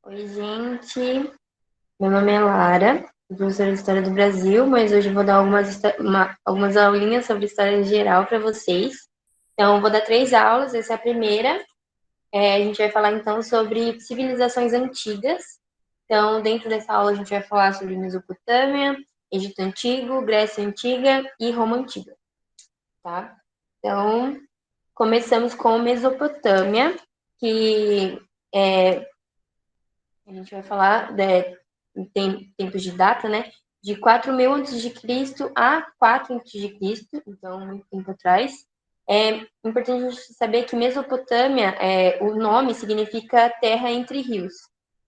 Oi, gente. Meu nome é Lara, sou professora de História do Brasil, mas hoje eu vou dar algumas aulinhas sobre história geral para vocês. Então, eu vou dar 3 aulas, essa é a primeira. A gente vai falar então sobre civilizações antigas. Então, dentro dessa aula, a gente vai falar sobre Mesopotâmia, Egito Antigo, Grécia Antiga e Roma Antiga, tá? Então, começamos com Mesopotâmia, que a gente vai falar em tempos de data, né? De 4.000 a.C. a 4 a.C., então muito tempo atrás. É importante a gente saber que Mesopotâmia, o nome significa terra entre rios,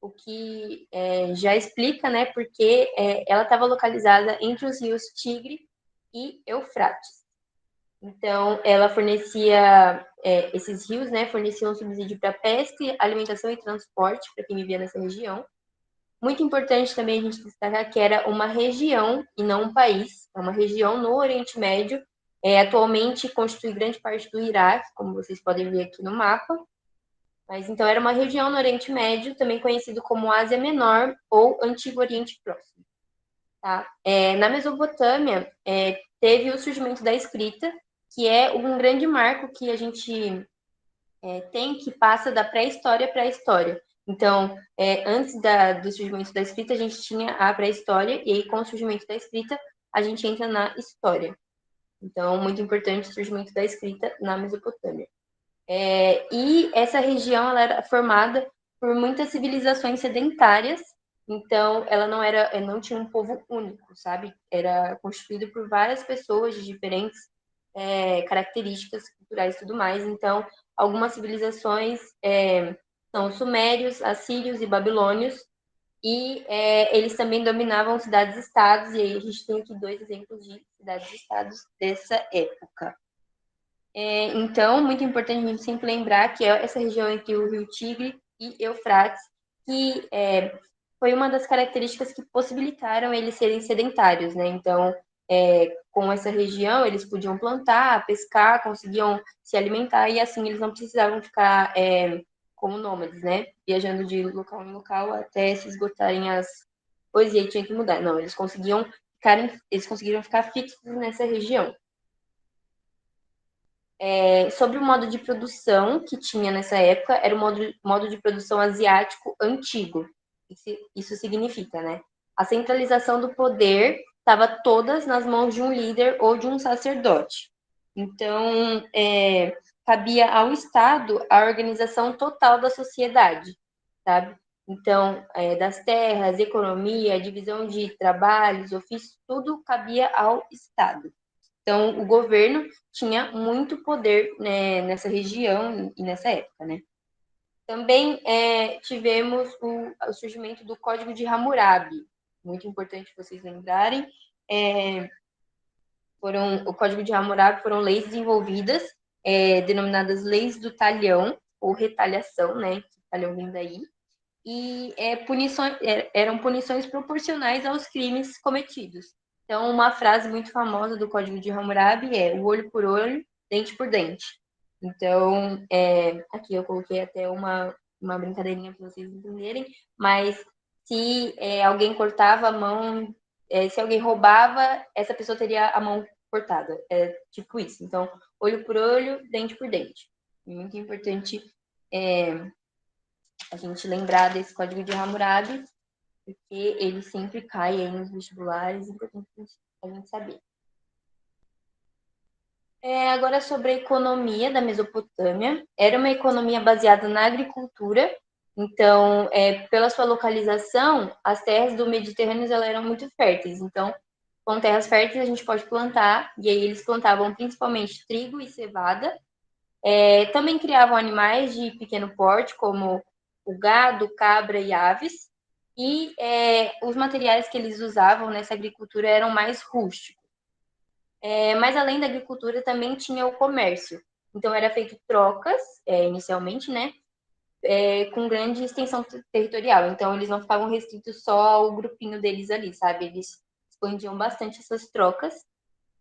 o que já explica, né, porque ela estava localizada entre os rios Tigre e Eufrates. Então, ela fornecia, esses rios, né, forneciam subsídio para pesca, alimentação e transporte para quem vivia nessa região. Muito importante também a gente destacar que era uma região e não um país, é uma região no Oriente Médio, atualmente constitui grande parte do Iraque, como vocês podem ver aqui no mapa, mas então era uma região no Oriente Médio, também conhecido como Ásia Menor ou Antigo Oriente Próximo. Tá? Na Mesopotâmia, teve o surgimento da escrita, que é um grande marco que a gente tem que passa da pré-história para a história. Então, antes do surgimento da escrita, a gente tinha a pré-história, e aí, com o surgimento da escrita, a gente entra na história. Então, muito importante o surgimento da escrita na Mesopotâmia. E essa região ela era formada por muitas civilizações sedentárias, então ela não tinha um povo único, sabe? Era constituído por várias pessoas de diferentes características culturais e tudo mais. Então, algumas civilizações são os sumérios, assírios e babilônios, e eles também dominavam cidades-estados, e aí a gente tem aqui 2 exemplos de cidades-estados dessa época. Então, muito importante a gente sempre lembrar que é essa região entre o Rio Tigre e Eufrates, que foi uma das características que possibilitaram eles serem sedentários, né? Então, com essa região, eles podiam plantar, pescar, conseguiam se alimentar, e assim eles não precisavam ficar como nômades, né? Viajando de local em local até se esgotarem as coisas, e aí tinha que mudar. Não, eles conseguiram ficar fixos nessa região. Sobre o modo de produção que tinha nessa época, era o modo de produção asiático antigo. Isso significa, né? A centralização do poder estava todas nas mãos de um líder ou de um sacerdote. Então, cabia ao Estado a organização total da sociedade, sabe? Então, das terras, economia, divisão de trabalhos, ofícios, tudo cabia ao Estado. Então, o governo tinha muito poder, né, nessa região e nessa época, né? Também tivemos o surgimento do Código de Hammurabi, muito importante vocês lembrarem. O Código de Hammurabi foram leis desenvolvidas, denominadas leis do talhão, ou retaliação, né? Que talhão vem daí. E eram punições proporcionais aos crimes cometidos. Então, uma frase muito famosa do Código de Hammurabi é o olho por olho, dente por dente. Então, aqui eu coloquei até uma brincadeirinha para vocês entenderem, mas se alguém cortava a mão, se alguém roubava, essa pessoa teria a mão cortada. É tipo isso. Então, olho por olho, dente por dente. Muito importante a gente lembrar desse Código de Hammurabi, porque ele sempre cai aí nos vestibulares, é importante a gente saber. Agora sobre a economia da Mesopotâmia. Era uma economia baseada na agricultura, então, pela sua localização, as terras do Mediterrâneo eram muito férteis. Então, com terras férteis a gente pode plantar, e aí eles plantavam principalmente trigo e cevada. Também criavam animais de pequeno porte, como o gado, cabra e aves. E os materiais que eles usavam nessa agricultura eram mais rústicos. Mas além da agricultura, também tinha o comércio. Então, era feito trocas, inicialmente, né? Com grande extensão territorial. Então, eles não ficavam restritos só ao grupinho deles ali, sabe? Eles expandiam bastante essas trocas.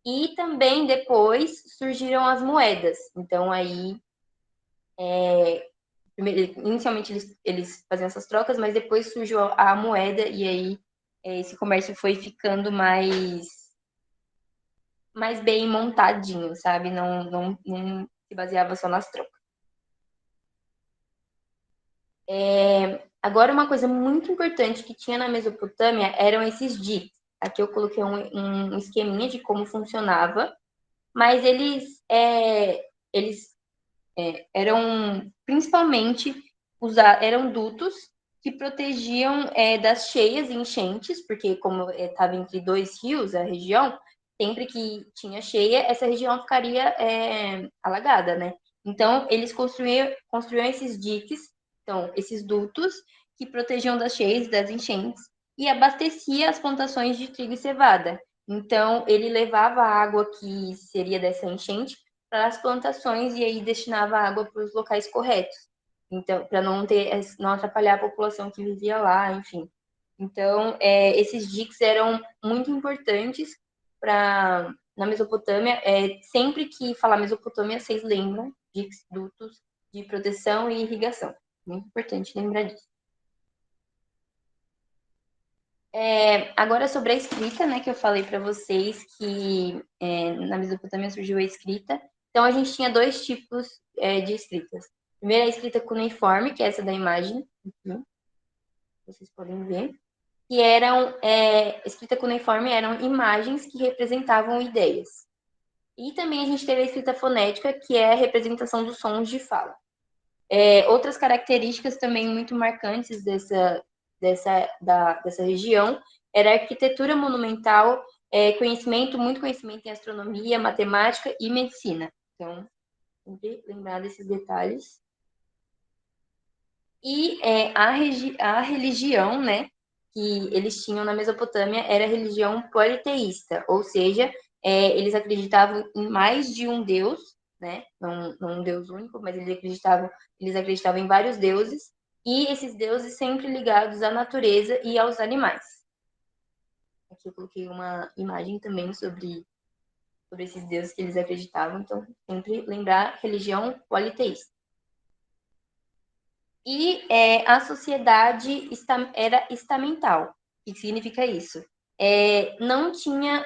E também, depois, surgiram as moedas. Então, aí, inicialmente eles faziam essas trocas, mas depois surgiu a moeda e aí esse comércio foi ficando mais bem montadinho, sabe? Não se baseava só nas trocas. Agora, uma coisa muito importante que tinha na Mesopotâmia eram esses diques. Aqui eu coloquei um esqueminha de como funcionava, mas eles eram principalmente eram dutos que protegiam das cheias e enchentes, porque como estava entre dois rios a região, sempre que tinha cheia, essa região ficaria alagada, né? Então, eles construíam esses diques, então, esses dutos, que protegiam das cheias e das enchentes, e abastecia as plantações de trigo e cevada. Então, ele levava a água que seria dessa enchente para as plantações e aí destinava a água para os locais corretos. Então, para não atrapalhar a população que vivia lá, enfim. Então, esses diques eram muito importantes na Mesopotâmia. Sempre que falar Mesopotâmia, vocês lembram diques, dutos de proteção e irrigação. Muito importante lembrar disso. Agora sobre a escrita, né, que eu falei para vocês que na Mesopotâmia surgiu a escrita. Então a gente tinha dois tipos de escritas. Primeiro a escrita cuneiforme, que é essa da imagem, aqui, vocês podem ver, que escrita cuneiforme eram imagens que representavam ideias. E também a gente teve a escrita fonética, que é a representação dos sons de fala. Outras características também muito marcantes dessa região era a arquitetura monumental, muito conhecimento em astronomia, matemática e medicina. Então, sempre lembrar desses detalhes. E a religião, né, que eles tinham na Mesopotâmia era a religião politeísta, ou seja, eles acreditavam em mais de um deus, né, não um deus único, mas eles acreditavam em vários deuses, e esses deuses sempre ligados à natureza e aos animais. Aqui eu coloquei uma imagem também sobre esses deuses que eles acreditavam, então sempre lembrar religião politeísta. E a sociedade era estamental. O que significa isso? Não tinha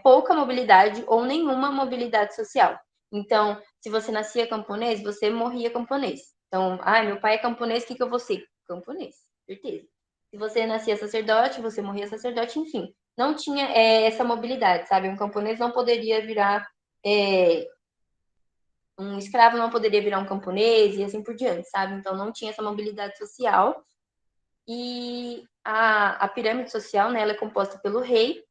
pouca mobilidade ou nenhuma mobilidade social. Então, se você nascia camponês, você morria camponês. Então, meu pai é camponês, o que eu vou ser? Camponês, certeza. Se você nascia sacerdote, você morria sacerdote, enfim. Não tinha essa mobilidade, sabe? Um camponês não poderia virar um escravo não poderia virar um camponês e assim por diante, sabe? Então não tinha essa mobilidade social. E a pirâmide social, né, ela é composta pelo rei,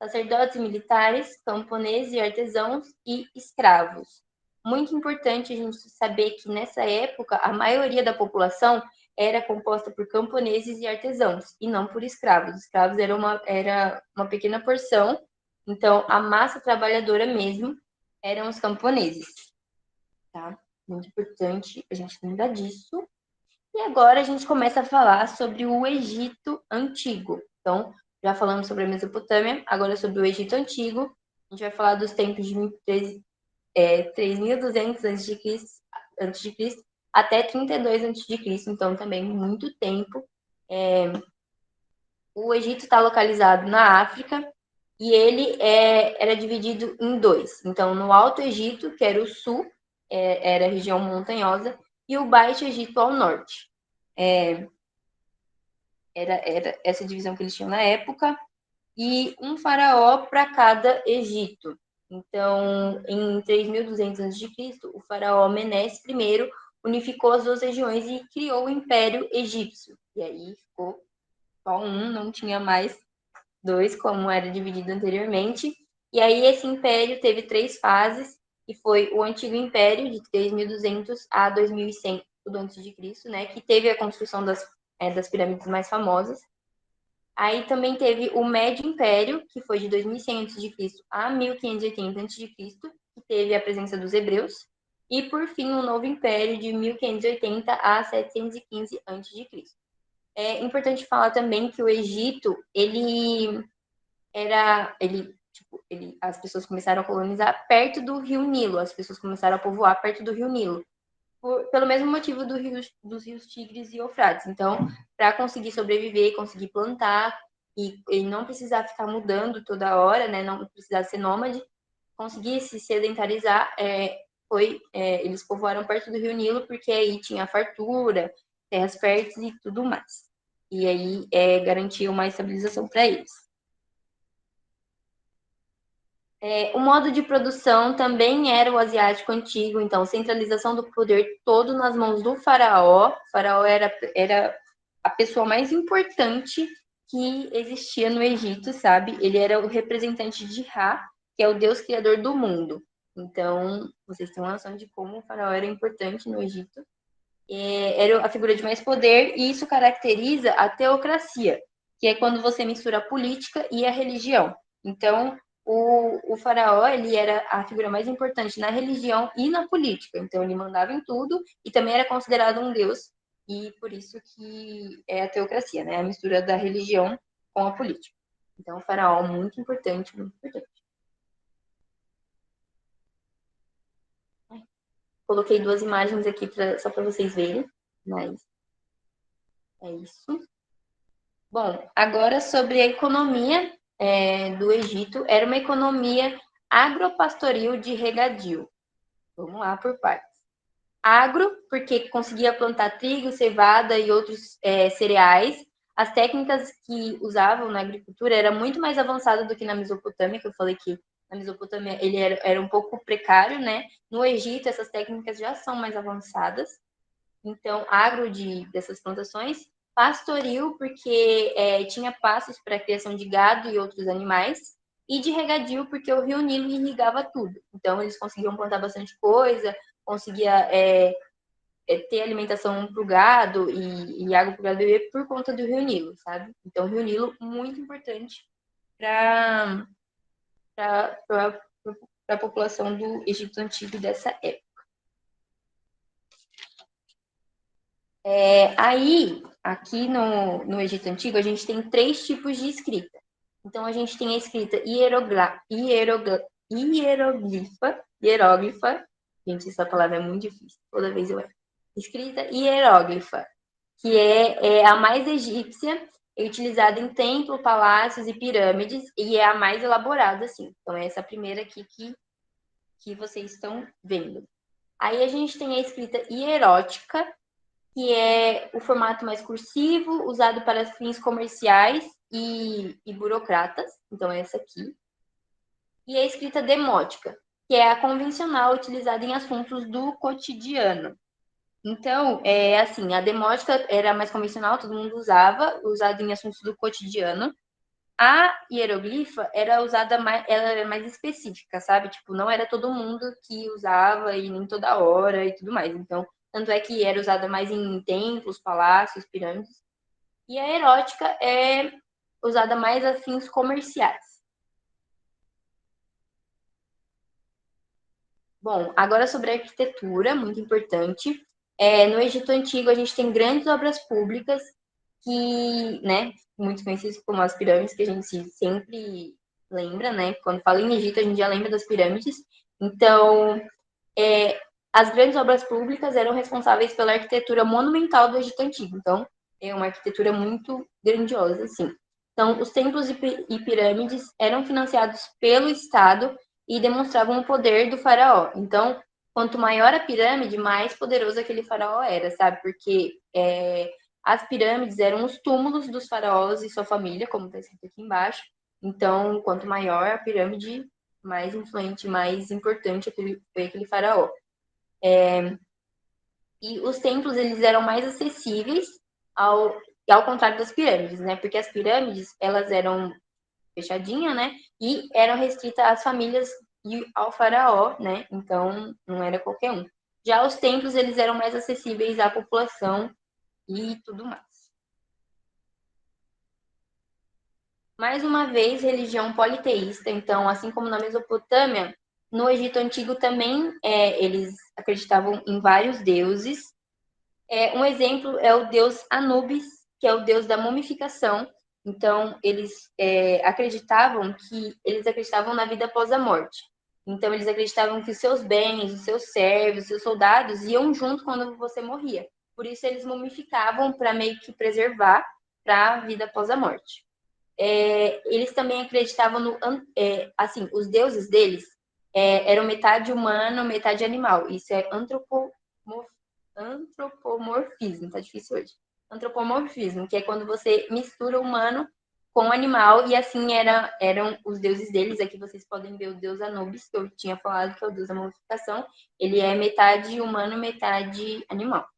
sacerdotes e militares, camponeses e artesãos e escravos. Muito importante a gente saber que nessa época a maioria da população era composta por camponeses e artesãos e não por escravos. Escravos era uma pequena porção, então a massa trabalhadora mesmo eram os camponeses. Tá? Muito importante a gente lembrar disso. E agora a gente começa a falar sobre o Egito Antigo. Então, já falamos sobre a Mesopotâmia, agora sobre o Egito Antigo. A gente vai falar dos tempos de 3.200 a.C. até 32 a.C., então também muito tempo. O Egito está localizado na África e ele era dividido em dois. Então, no Alto Egito, que era o sul, era a região montanhosa, e o Baixo Egito ao norte. Era essa divisão que eles tinham na época, e um faraó para cada Egito. Então, em 3.200 a.C., o faraó Menes I unificou as duas regiões e criou o Império Egípcio. E aí ficou só um, não tinha mais dois, como era dividido anteriormente. E aí esse império teve três fases, que foi o Antigo Império, de 3.200 a 2.100 a.C., né, que teve a construção das pirâmides mais famosas. Aí também teve o Médio Império, que foi de 2.100 a.C. a 1.580 a.C., que teve a presença dos hebreus. E, por fim, o Novo Império, de 1.580 a 715 a.C. É importante falar também que o Egito, as pessoas começaram a colonizar perto do Rio Nilo, as pessoas começaram a povoar perto do Rio Nilo. pelo mesmo motivo dos rios Tigres e Eufrates. Então, para conseguir sobreviver, conseguir plantar e não precisar ficar mudando toda hora, né? Não precisar ser nômade, conseguir se sedentarizar, eles povoaram perto do Rio Nilo, porque aí tinha fartura, terras férteis e tudo mais. E aí garantia uma estabilização para eles. O modo de produção também era o asiático antigo, então centralização do poder todo nas mãos do faraó. O faraó era a pessoa mais importante que existia no Egito, sabe? Ele era o representante de Ra, que é o deus criador do mundo. Então, vocês têm uma noção de como o faraó era importante no Egito. Era a figura de mais poder, e isso caracteriza a teocracia, que é quando você mistura a política e a religião. Então, o faraó, ele era a figura mais importante na religião e na política. Então, ele mandava em tudo e também era considerado um deus, e por isso que é a teocracia, né? A mistura da religião com a política. Então, o faraó, muito importante, muito importante. Coloquei duas imagens aqui só para vocês verem, mas é isso. Bom, agora sobre a economia do Egito, era uma economia agropastoril de regadio. Vamos lá por partes. Agro, porque conseguia plantar trigo, cevada e outros cereais. As técnicas que usavam na agricultura era muito mais avançada do que na Mesopotâmia, que eu falei que na Mesopotâmia ele era um pouco precário, né? No Egito, essas técnicas já são mais avançadas. Então, agro dessas plantações, pastoril, porque tinha pastos para a criação de gado e outros animais, e de regadio, porque o rio Nilo irrigava tudo. Então, eles conseguiam plantar bastante coisa, conseguia ter alimentação para o gado e água para o gado beber por conta do rio Nilo, sabe? Então, o rio Nilo, muito importante para a população do Egito Antigo dessa época. Aí, aqui no Egito Antigo, a gente tem 3 tipos de escrita. Então, a gente tem a escrita hieróglifa. Gente, essa palavra é muito difícil, toda vez eu erro. Escrita hieróglifa, que é a mais egípcia, é utilizada em templos, palácios e pirâmides, e é a mais elaborada, assim. Então, é essa primeira aqui que vocês estão vendo. Aí, a gente tem a escrita hierótica, que é o formato mais cursivo, usado para fins comerciais e burocratas. Então, é essa aqui. E a escrita demótica, que é a convencional, utilizada em assuntos do cotidiano. Então, assim, a demótica era mais convencional, todo mundo usava, usada em assuntos do cotidiano. A hieroglifa era usada mais, ela era mais específica, sabe? Tipo, não era todo mundo que usava e nem toda hora e tudo mais. Então, tanto é que era usada mais em templos, palácios, pirâmides. E a erótica é usada mais a fins comerciais. Bom, agora sobre a arquitetura, muito importante. No Egito Antigo, a gente tem grandes obras públicas que, né, muito conhecidas como as pirâmides, que a gente sempre lembra, né? Quando fala em Egito, a gente já lembra das pirâmides. Então, as grandes obras públicas eram responsáveis pela arquitetura monumental do Egito Antigo. Então, é uma arquitetura muito grandiosa, assim. Então, os templos e pirâmides eram financiados pelo Estado e demonstravam o poder do faraó. Então, quanto maior a pirâmide, mais poderoso aquele faraó era, sabe? Porque as pirâmides eram os túmulos dos faraós e sua família, como está escrito aqui embaixo. Então, quanto maior a pirâmide, mais influente, mais importante foi aquele faraó. E os templos, eles eram mais acessíveis ao contrário das pirâmides, né? Porque as pirâmides, elas eram fechadinhas, né? E eram restritas às famílias e ao faraó, né? Então, não era qualquer um. Já os templos, eles eram mais acessíveis à população e tudo mais. Mais uma vez, religião politeísta. Então, assim como na Mesopotâmia, no Egito Antigo também eles acreditavam em vários deuses. Um exemplo é o deus Anubis, que é o deus da mumificação. Então, eles acreditavam na vida após a morte. Então, eles acreditavam que os seus bens, os seus servos, os seus soldados iam junto quando você morria. Por isso, eles mumificavam para meio que preservar para a vida após a morte. Eles também acreditavam no... assim, os deuses deles eram metade humano, metade animal. Isso é antropomorfismo, tá difícil hoje. Antropomorfismo, que é quando você mistura o humano com o animal, e assim eram os deuses deles. Aqui vocês podem ver o deus Anubis, que eu tinha falado, que é o deus da mumificação. Ele é metade humano, metade animal.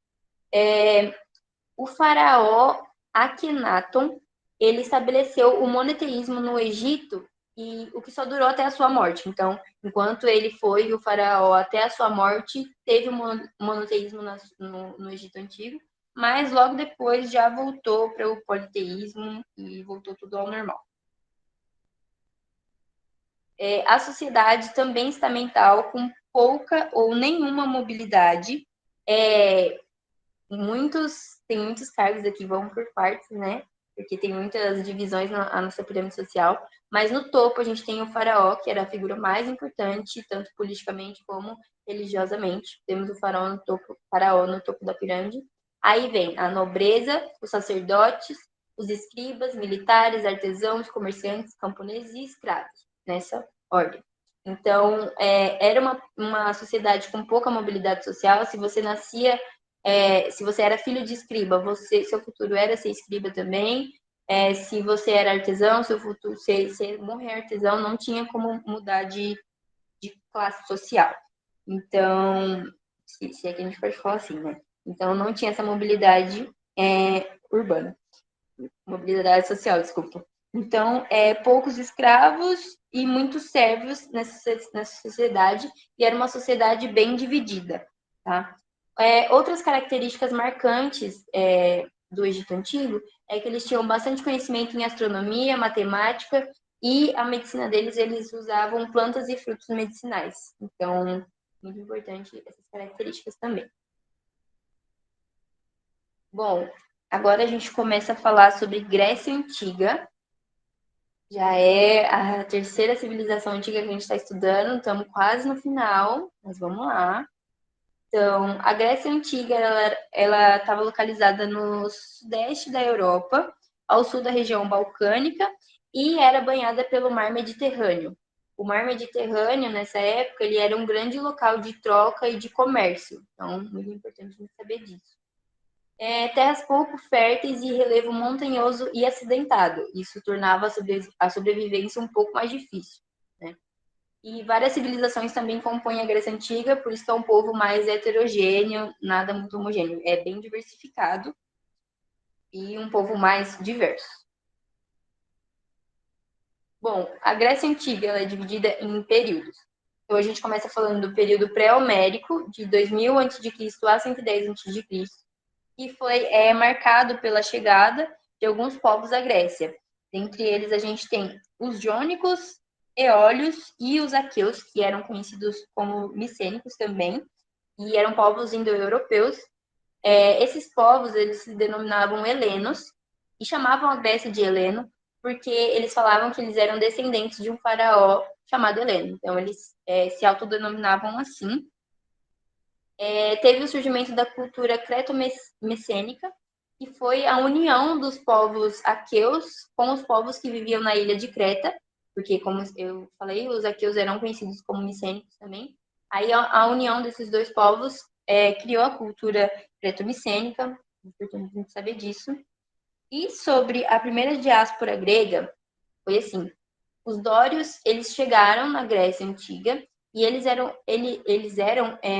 O faraó Akhenaton, ele estabeleceu o monoteísmo no Egito, e o que só durou até a sua morte. Então, enquanto ele foi o faraó até a sua morte, teve o monoteísmo no Egito Antigo, mas logo depois já voltou para o politeísmo e voltou tudo ao normal. A sociedade também estamental, com pouca ou nenhuma mobilidade. Tem muitos cargos aqui, vão por partes, né? Porque tem muitas divisões na nossa pirâmide social. Mas no topo a gente tem o faraó, que era a figura mais importante, tanto politicamente como religiosamente. Temos o faraó no topo da pirâmide. Aí vem a nobreza, os sacerdotes, os escribas, militares, artesãos, comerciantes, camponeses e escravos, nessa ordem. Então, era uma sociedade com pouca mobilidade social. Se você nascia se você era filho de escriba, seu futuro era ser escriba também. Se você era artesão, seu futuro, se morrer artesão, não tinha como mudar de classe social. Então, se é que a gente pode falar assim, né? Então, não tinha essa mobilidade urbana. Mobilidade social, desculpa. Então, poucos escravos e muitos servos nessa sociedade, e era uma sociedade bem dividida, tá? Outras características marcantes do Egito Antigo é que eles tinham bastante conhecimento em astronomia, matemática, e a medicina deles, eles usavam plantas e frutos medicinais. Então, muito importante essas características também. Bom, agora a gente começa a falar sobre Grécia Antiga. Já é a terceira civilização antiga que a gente está estudando, estamos quase no final, mas vamos lá. Então, a Grécia Antiga, ela estava localizada no sudeste da Europa, ao sul da região balcânica, e era banhada pelo Mar Mediterrâneo. O Mar Mediterrâneo, nessa época, ele era um grande local de troca e de comércio. Então, muito importante a gente saber disso. Terras pouco férteis e relevo montanhoso e acidentado. Isso tornava a sobrevivência um pouco mais difícil, né? E várias civilizações também compõem a Grécia Antiga, por isso que é um povo mais heterogêneo, nada muito homogêneo. É bem diversificado e um povo mais diverso. Bom, a Grécia Antiga ela é dividida em períodos. Então, a gente começa falando do período pré-homérico, de 2000 a.C. a 110 a.C., que foi marcado pela chegada de alguns povos à Grécia. Dentre eles, a gente tem os jônicos, eólios e os aqueus, que eram conhecidos como micênicos também, e eram povos indo-europeus. Esses povos eles se denominavam helenos e chamavam a Grécia de Heleno, porque eles falavam que eles eram descendentes de um faraó chamado Heleno. Então, eles se autodenominavam assim. Teve o surgimento da cultura creto-messênica, que foi a união dos povos aqueus com os povos que viviam na ilha de Creta, porque, como eu falei, os aqueus eram conhecidos como micênicos também. Aí a união desses dois povos criou a cultura creto-micênica, importante a gente saber disso. E sobre a primeira diáspora grega, foi assim, os dórios, eles chegaram na Grécia Antiga e eles eram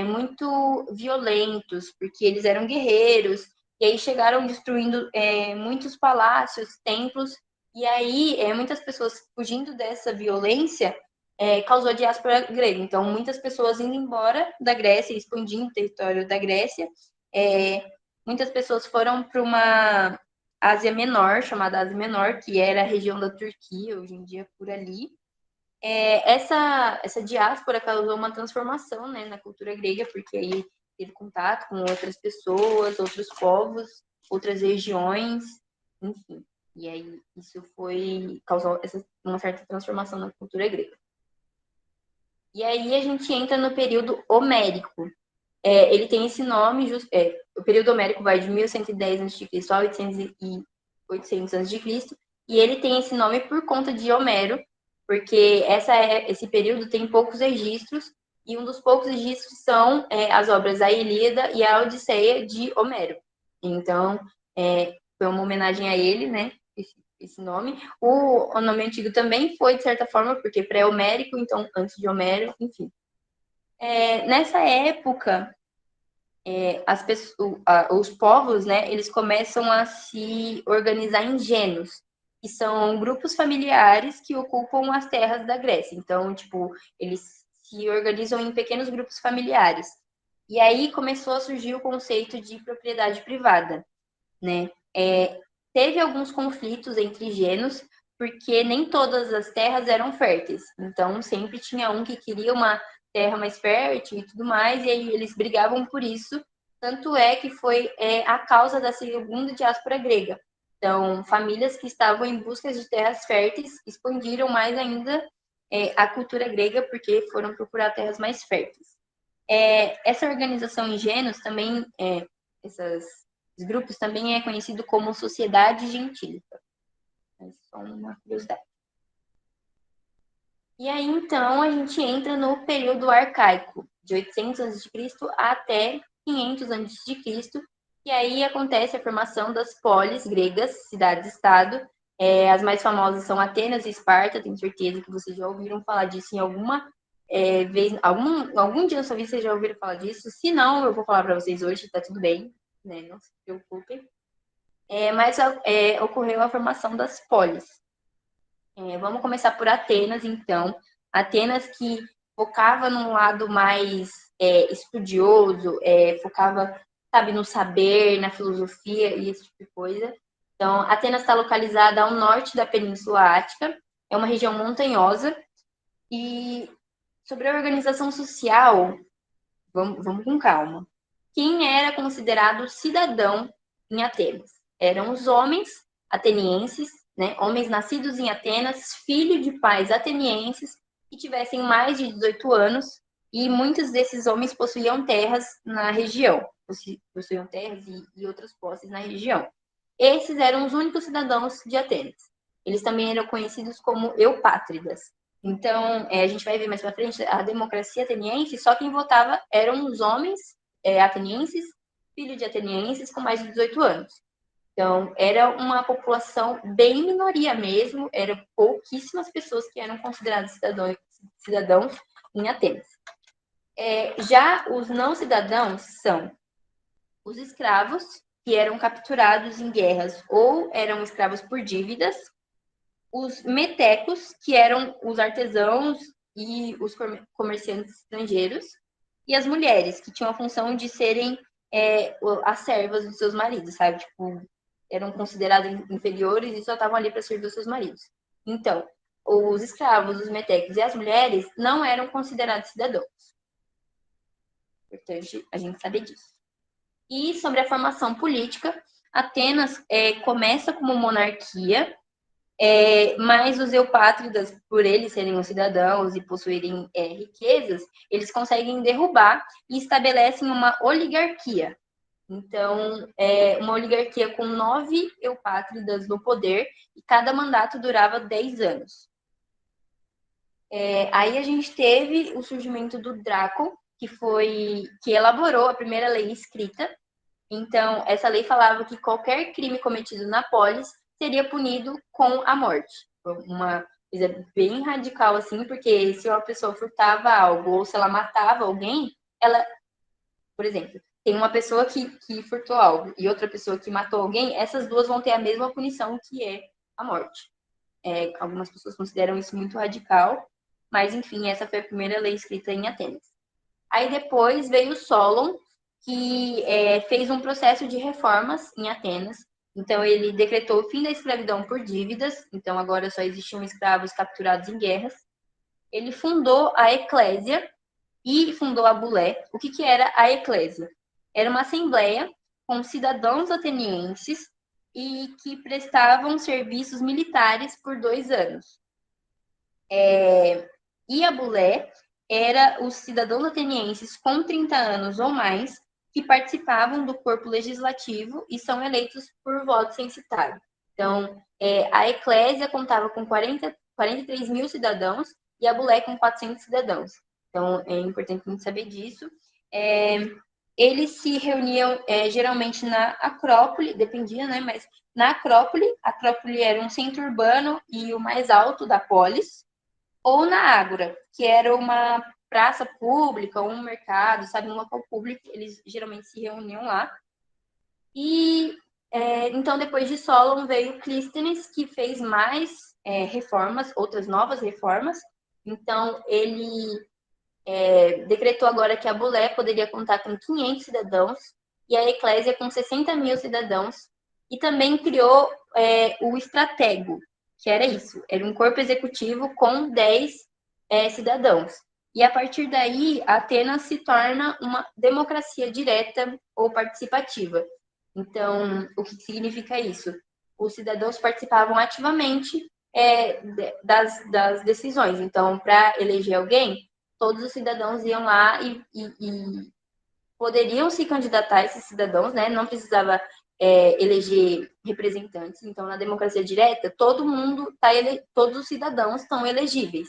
muito violentos, porque eles eram guerreiros, e aí chegaram destruindo muitos palácios, templos, e aí muitas pessoas fugindo dessa violência causou a diáspora grega. Então, muitas pessoas indo embora da Grécia, expandindo o território da Grécia. Muitas pessoas foram para uma Ásia Menor, chamada Ásia Menor, que era a região da Turquia, hoje em dia por ali. Essa diáspora causou uma transformação, né, na cultura grega, porque aí teve contato com outras pessoas, outros povos, outras regiões, enfim. E aí isso causou uma certa transformação na cultura grega. E aí a gente entra no período homérico. Ele tem esse nome, o período homérico vai de 1110 a.C. a 800 a.C., e ele tem esse nome por conta de Homero, porque esse período tem poucos registros, e um dos poucos registros são as obras A Ilíada e a Odisseia de Homero. Então, foi uma homenagem a ele, né? Esse nome. O nome antigo também foi, de certa forma, porque pré-homérico, então antes de Homero, enfim. Nessa época, os povos, né, eles começam a se organizar em gênos, que são grupos familiares que ocupam as terras da Grécia. Então, tipo, eles se organizam em pequenos grupos familiares. E aí começou a surgir o conceito de propriedade privada, né? Teve alguns conflitos entre gênos, porque nem todas as terras eram férteis. Então, sempre tinha um que queria uma terra mais fértil e tudo mais, e aí eles brigavam por isso. Tanto é que foi a causa da segunda diáspora grega. Então, famílias que estavam em busca de terras férteis expandiram mais ainda a cultura grega, porque foram procurar terras mais férteis. Essa organização em gênos também, esses grupos também é conhecido como sociedade gentílica. É só uma curiosidade. E aí, então, a gente entra no período arcaico, de 800 a.C. até 500 a.C., e aí acontece a formação das polis gregas, cidades-estado. As mais famosas são Atenas e Esparta, tenho certeza que vocês já ouviram falar disso em alguma vez, algum dia na sua vida vocês já ouviram falar disso. Se não, eu vou falar para vocês hoje, tá tudo bem, né? Não se preocupem. Mas ocorreu a formação das polis. Vamos começar por Atenas, então. Atenas que focava num lado mais estudioso, focava, sabe, no saber, na filosofia e esse tipo de coisa. Então, Atenas está localizada ao norte da Península Ática, é uma região montanhosa. E sobre a organização social, vamos com calma. Quem era considerado cidadão em Atenas? Eram os homens atenienses, né? Homens nascidos em Atenas, filho de pais atenienses, que tivessem mais de 18 anos, e muitos desses homens possuíam terras na região, possuíam terras e outras posses na região. Esses eram os únicos cidadãos de Atenas. Eles também eram conhecidos como eupátridas. Então, a gente vai ver mais para frente a democracia ateniense, só quem votava eram os homens atenienses, filhos de atenienses com mais de 18 anos. Então, era uma população bem minoria mesmo, eram pouquíssimas pessoas que eram consideradas cidadãos em Atenas. Já os não cidadãos são os escravos, que eram capturados em guerras ou eram escravos por dívidas, os metecos, que eram os artesãos e os comerciantes estrangeiros, e as mulheres, que tinham a função de serem as servas dos seus maridos, sabe? Tipo, eram consideradas inferiores e só estavam ali para servir os seus maridos. Então, os escravos, os metecos e as mulheres não eram considerados cidadãos. Importante a gente saber disso. E sobre a formação política, Atenas começa como monarquia, mas os eupátridas, por eles serem os cidadãos e possuírem riquezas, eles conseguem derrubar e estabelecem uma oligarquia. Então, uma oligarquia com 9 eupátridas no poder, e cada mandato durava 10 anos. Aí a gente teve o surgimento do Drácon, que elaborou a primeira lei escrita. Então, essa lei falava que qualquer crime cometido na polis seria punido com a morte. Uma coisa bem radical, assim, porque se uma pessoa furtava algo ou se ela matava alguém, por exemplo, tem uma pessoa que furtou algo e outra pessoa que matou alguém, essas duas vão ter a mesma punição, que é a morte. Algumas pessoas consideram isso muito radical, mas, enfim, essa foi a primeira lei escrita em Atenas. Aí depois veio Solon, que fez um processo de reformas em Atenas. Então, ele decretou o fim da escravidão por dívidas. Então, agora só existiam escravos capturados em guerras. Ele fundou a Eclésia e fundou a Bulé. O que era a Eclésia? Era uma assembleia com cidadãos atenienses e que prestavam serviços militares por 2 anos. E a Bulé era os cidadãos atenienses com 30 anos ou mais que participavam do corpo legislativo e são eleitos por voto censitário. Então, a Eclésia contava com 43 mil cidadãos e a Bulé com 400 cidadãos. Então, é importante a gente saber disso. Eles se reuniam geralmente na Acrópole, dependia, né? Mas na Acrópole, a Acrópole era um centro urbano e o mais alto da polis, ou na Ágora, que era uma praça pública, um mercado, sabe, um local público, eles geralmente se reuniam lá. E então, depois de Solon, veio Clístenes, que fez mais reformas, outras novas reformas. Então, ele decretou agora que a Bulé poderia contar com 500 cidadãos e a Eclésia com 60 mil cidadãos. E também criou o Estratego, que era isso, era um corpo executivo com 10 cidadãos. E a partir daí, Atenas se torna uma democracia direta ou participativa. Então, o que significa isso? Os cidadãos participavam ativamente das decisões. Então, para eleger alguém, todos os cidadãos iam lá e poderiam se candidatar, esses cidadãos, né? Não precisava eleger representantes. Então, na democracia direta, todos os cidadãos estão elegíveis.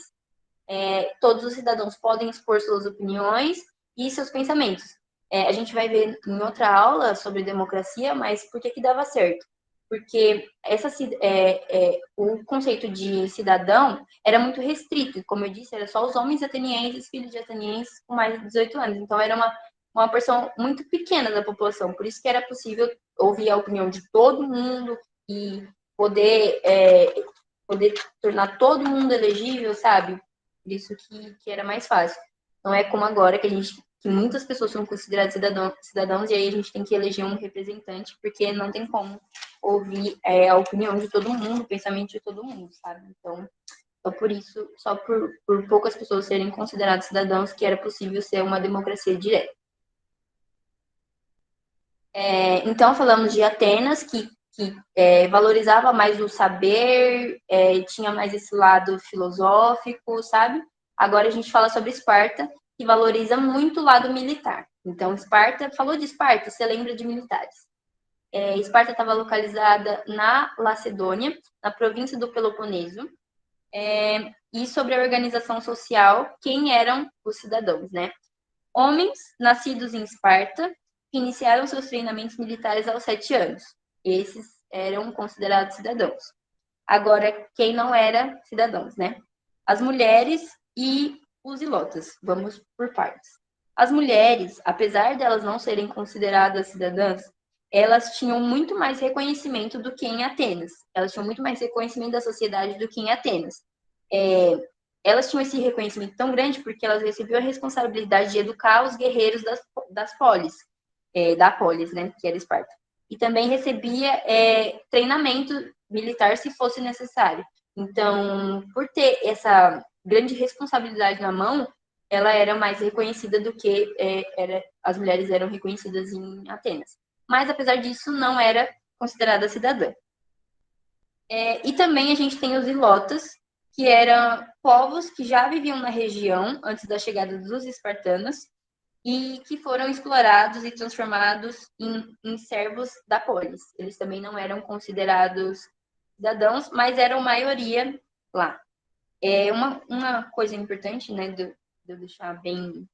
Todos os cidadãos podem expor suas opiniões e seus pensamentos. A gente vai ver em outra aula sobre democracia, mas por que dava certo? Porque o conceito de cidadão era muito restrito, e como eu disse, era só os homens atenienses, filhos de atenienses com mais de 18 anos. Então, era uma porção muito pequena da população, por isso que era possível ouvir a opinião de todo mundo e poder tornar todo mundo elegível, sabe? Por isso que era mais fácil. Não é como agora que muitas pessoas são consideradas cidadãos e aí a gente tem que eleger um representante, porque não tem como ouvir a opinião de todo mundo, o pensamento de todo mundo, sabe? Então, só por isso, só por poucas pessoas serem consideradas cidadãos, que era possível ser uma democracia direta. Então, falamos de Atenas, que valorizava mais o saber, tinha mais esse lado filosófico, sabe? Agora a gente fala sobre Esparta, que valoriza muito o lado militar. Então, falou de Esparta, você lembra de militares. Esparta estava localizada na Lacedônia, na província do Peloponeso. E sobre a organização social, quem eram os cidadãos, né? Homens nascidos em Esparta, que iniciaram seus treinamentos militares aos 7 anos. Esses eram considerados cidadãos. Agora, quem não era cidadãos, né? As mulheres e os ilotas. Vamos por partes. As mulheres, apesar de elas não serem consideradas cidadãs, elas tinham muito mais reconhecimento do que em Atenas. Elas tinham muito mais reconhecimento da sociedade do que em Atenas. Elas tinham esse reconhecimento tão grande porque elas recebiam a responsabilidade de educar os guerreiros das polis, da polis, né, que era Esparta. E também recebia treinamento militar se fosse necessário. Então, por ter essa grande responsabilidade na mão, ela era mais reconhecida do que as mulheres eram reconhecidas em Atenas. Mas, apesar disso, não era considerada cidadã. E também a gente tem os ilotas, que eram povos que já viviam na região antes da chegada dos espartanos e que foram explorados e transformados em servos da polis. Eles também não eram considerados cidadãos, mas eram maioria lá. Uma coisa importante, né, de eu deixar bem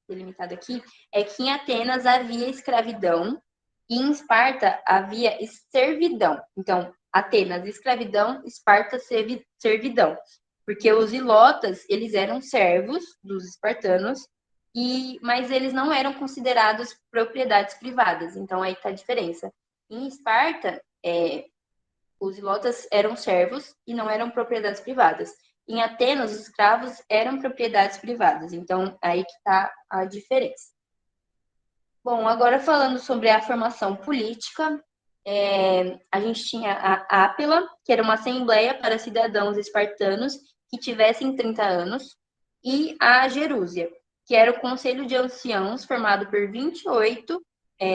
delimitado aqui, é que em Atenas havia escravidão e em Esparta havia servidão. Então, Atenas, escravidão, Esparta, servidão. Porque os ilotas, eles eram servos dos espartanos, mas eles não eram considerados propriedades privadas. Então, aí está a diferença. Em Esparta, os ilotas eram servos e não eram propriedades privadas. Em Atenas, os escravos eram propriedades privadas. Então, aí que está a diferença. Bom, agora falando sobre a formação política, a gente tinha a Ápila, que era uma assembleia para cidadãos espartanos que tivessem 30 anos, e a Gerúsia, que era o conselho de anciãos formado por 28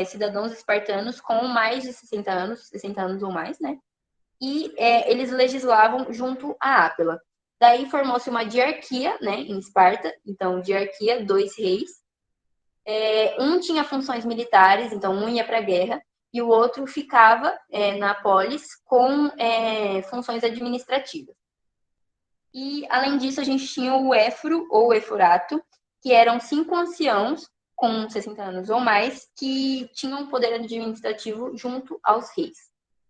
cidadãos espartanos com mais de 60 anos ou mais, né? E eles legislavam junto à Ápila. Daí formou-se uma diarquia, né, em Esparta. Então, diarquia, 2 reis. Um tinha funções militares, então um ia para a guerra, e o outro ficava na polis com funções administrativas. E, além disso, a gente tinha o éforo ou eforato, que eram 5 anciãos com 60 anos ou mais, que tinham poder administrativo junto aos reis.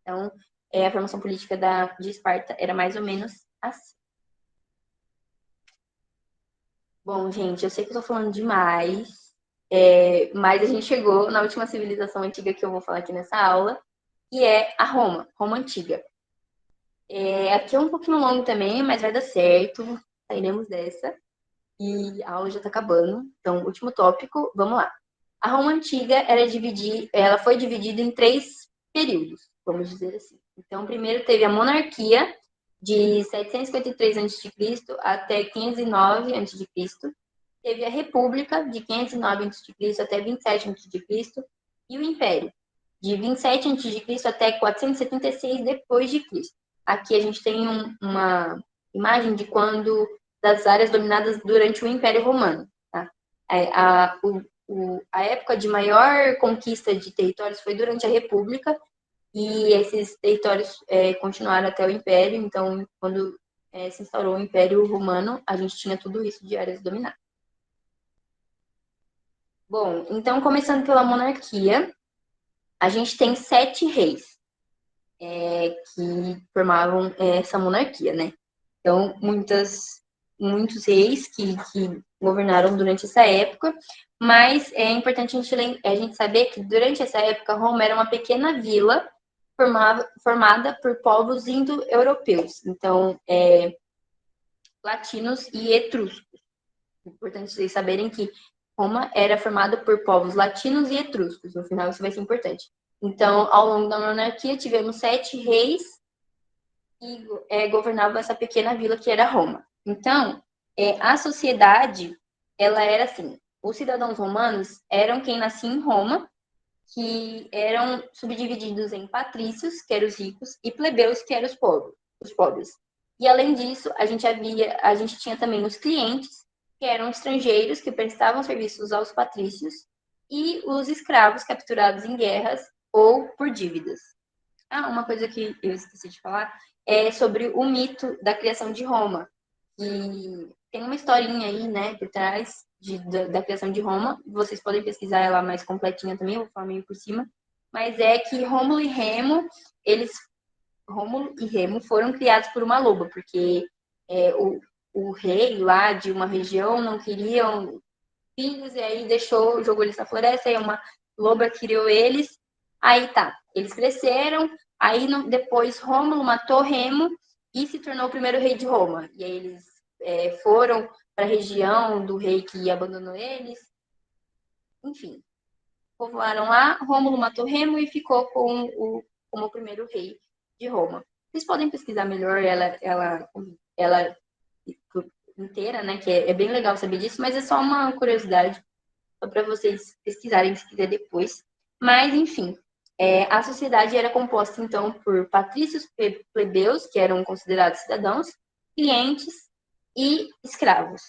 Então, a formação política de Esparta era mais ou menos assim. Bom, gente, eu sei que eu tô falando demais, mas a gente chegou na última civilização antiga que eu vou falar aqui nessa aula, que é a Roma, Roma Antiga. Aqui é um pouquinho longo também, mas vai dar certo, sairemos dessa. E a aula já está acabando. Então, último tópico, vamos lá. A Roma Antiga ela foi dividida em 3 períodos, vamos dizer assim. Então, primeiro teve a monarquia, de 753 a.C. até 509 a.C. Teve a República, de 509 a.C. até 27 a.C. E o Império, de 27 a.C. até 476 depois de Cristo. Aqui a gente tem uma imagem de quando das áreas dominadas durante o Império Romano. Tá? A época de maior conquista de territórios foi durante a República, e esses territórios continuaram até o Império. Então, quando se instaurou o Império Romano, a gente tinha tudo isso de áreas dominadas. Bom, então, começando pela monarquia, a gente tem 7 reis que formavam essa monarquia, né? Então, muitos reis que governaram durante essa época, mas é importante a gente saber que durante essa época Roma era uma pequena vila formada por povos indo-europeus, então latinos e etruscos. É importante vocês saberem que Roma era formada por povos latinos e etruscos, no final isso vai ser importante. Então, ao longo da monarquia, tivemos 7 reis que governavam essa pequena vila que era Roma. Então, a sociedade, ela era assim, os cidadãos romanos eram quem nascia em Roma, que eram subdivididos em patrícios, que eram os ricos, e plebeus, que eram os pobres. E, além disso, a gente tinha também os clientes, que eram estrangeiros que prestavam serviços aos patrícios, e os escravos capturados em guerras ou por dívidas. Uma coisa que eu esqueci de falar é sobre o mito da criação de Roma. E tem uma historinha aí, né, por trás da criação de Roma. Vocês podem pesquisar ela mais completinha também, eu vou falar meio por cima. Mas é que Rômulo e Remo foram criados por uma loba, porque o rei lá de uma região não queriam filhos, e aí jogou eles na floresta, aí uma loba criou eles. Aí tá, eles cresceram, aí depois Rômulo matou Remo e se tornou o primeiro rei de Roma. E aí eles foram para a região do rei que abandonou eles. Enfim, povoaram lá, Rômulo matou Remo e ficou como o primeiro rei de Roma. Vocês podem pesquisar melhor ela inteira, né? Que é bem legal saber disso, mas é só uma curiosidade, só para vocês pesquisarem se quiser depois. Mas, enfim, a sociedade era composta, então, por patrícios plebeus, que eram considerados cidadãos, clientes e escravos.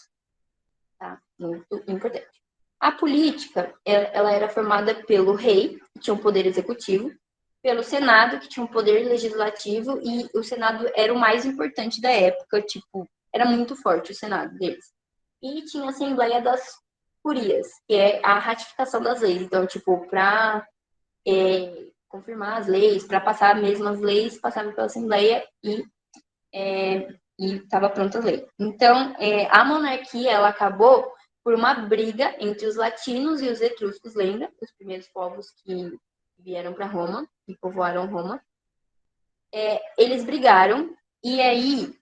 Tá? Muito importante. A política, ela era formada pelo rei, que tinha um poder executivo, pelo Senado, que tinha um poder legislativo, e o Senado era o mais importante da época, tipo, era muito forte o Senado deles. E tinha a Assembleia das Curias, que é a ratificação das leis. Então, tipo, para confirmar as leis, para passar mesmo as leis, passava pela Assembleia e estava pronta a lei. Então, a monarquia ela acabou por uma briga entre os latinos e os etruscos, lembra? Os primeiros povos que vieram para Roma, que povoaram Roma. Eles brigaram, e aí,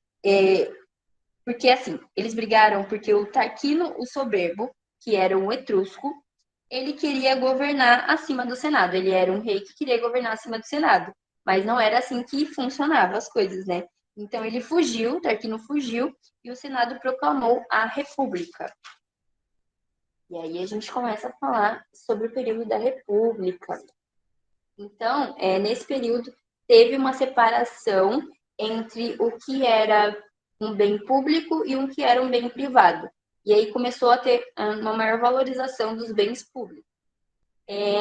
porque assim, eles brigaram porque o Tarquino, o Soberbo, que era um etrusco, ele queria governar acima do Senado. Ele era um rei que queria governar acima do Senado. Mas não era assim que funcionavam as coisas, né? Então ele fugiu, Tarquino fugiu, e o Senado proclamou a República. E aí a gente começa a falar sobre o período da República. Então, nesse período, teve uma separação entre o que era um bem público e um que era um bem privado. E aí começou a ter uma maior valorização dos bens públicos.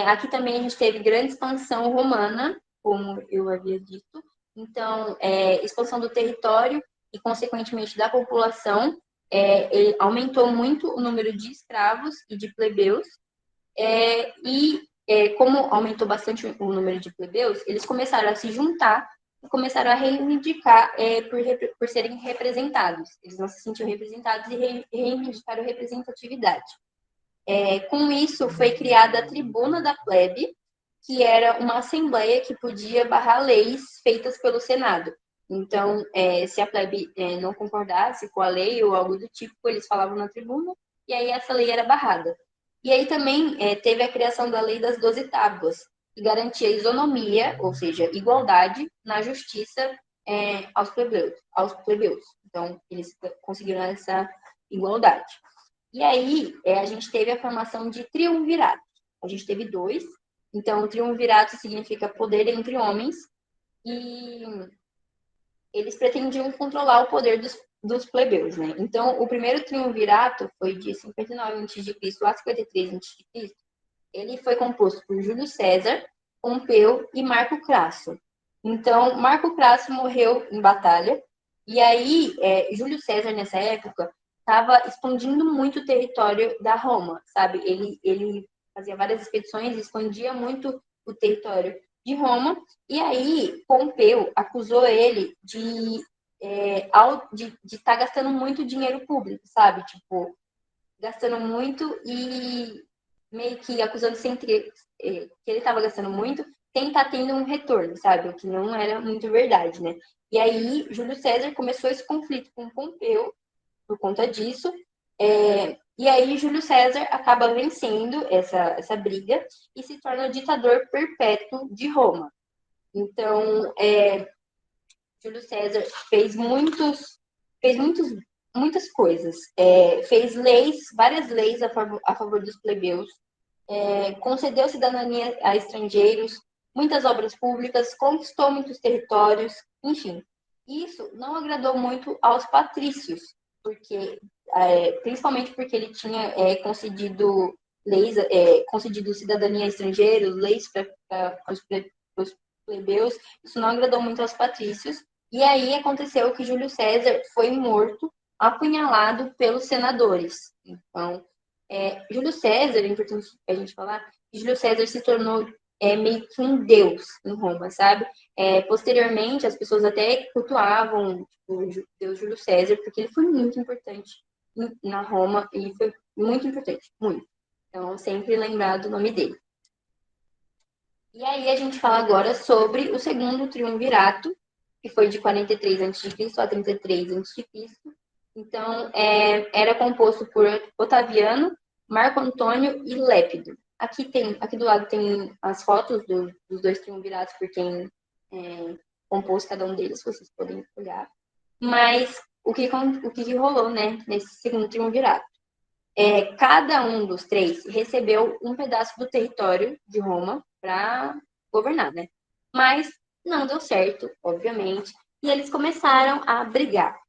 Aqui também a gente teve grande expansão romana, como eu havia dito. Então, expansão do território e, consequentemente, da população. Ele aumentou muito o número de escravos e de plebeus. Como aumentou bastante o número de plebeus, eles começaram a se juntar e começaram a reivindicar por serem representados. Eles não se sentiam representados e reivindicaram representatividade. Com isso, foi criada a Tribuna da Plebe, que era uma assembleia que podia barrar leis feitas pelo Senado. Então, se a plebe não concordasse com a lei ou algo do tipo, eles falavam na tribuna, e aí essa lei era barrada. E aí também teve a criação da Lei das 12 Tábuas, que garantia isonomia, ou seja, igualdade, na justiça aos plebeus. Então, eles conseguiram essa igualdade. E aí, a gente teve a formação de triunvirato. A gente teve dois. Então, triunvirato significa poder entre homens. E eles pretendiam controlar o poder dos plebeus, né? Então, o primeiro triunvirato foi de 59 a.C. a 53 a.C. Ele foi composto por Júlio César, Pompeu e Marco Crasso. Então, Marco Crasso morreu em batalha. E aí, Júlio César, nessa época, estava expandindo muito o território da Roma, sabe? Ele fazia várias expedições, expandia muito o território de Roma. E aí, Pompeu acusou ele de estar gastando muito dinheiro público, sabe? Tipo, gastando muito e meio que acusando sempre que ele estava gastando muito, sem estar tendo um retorno, sabe? O que não era muito verdade, né? E aí, Júlio César começou esse conflito com Pompeu por conta disso. E aí, Júlio César acaba vencendo essa briga e se torna o ditador perpétuo de Roma. Então, Júlio César fez muitas coisas. Fez leis, várias leis a favor dos plebeus, concedeu cidadania a estrangeiros, muitas obras públicas, conquistou muitos territórios, enfim. Isso não agradou muito aos patrícios, porque principalmente porque ele tinha concedido leis, concedido cidadania a estrangeiros, leis para os plebeus, isso não agradou muito aos patrícios, e aí aconteceu que Júlio César foi morto, apunhalado pelos senadores. Então, Júlio César, é importante a gente falar, Júlio César se tornou meio que um deus em Roma, sabe? Posteriormente, as pessoas até cultuavam o deus Júlio César, porque ele foi muito importante na Roma, e foi muito importante, muito. Então, sempre lembrar do nome dele. E aí a gente fala agora sobre o segundo triunvirato, que foi de 43 a.C. a 33 a.C. Então, era composto por Otaviano, Marco Antônio e Lépido. Aqui do lado tem as fotos dos dois triunviratos, por quem compôs cada um deles, vocês podem olhar. Mas o que rolou, né, nesse segundo triunvirato? Cada um dos três recebeu um pedaço do território de Roma para governar, né? Mas não deu certo, obviamente, e eles começaram a brigar.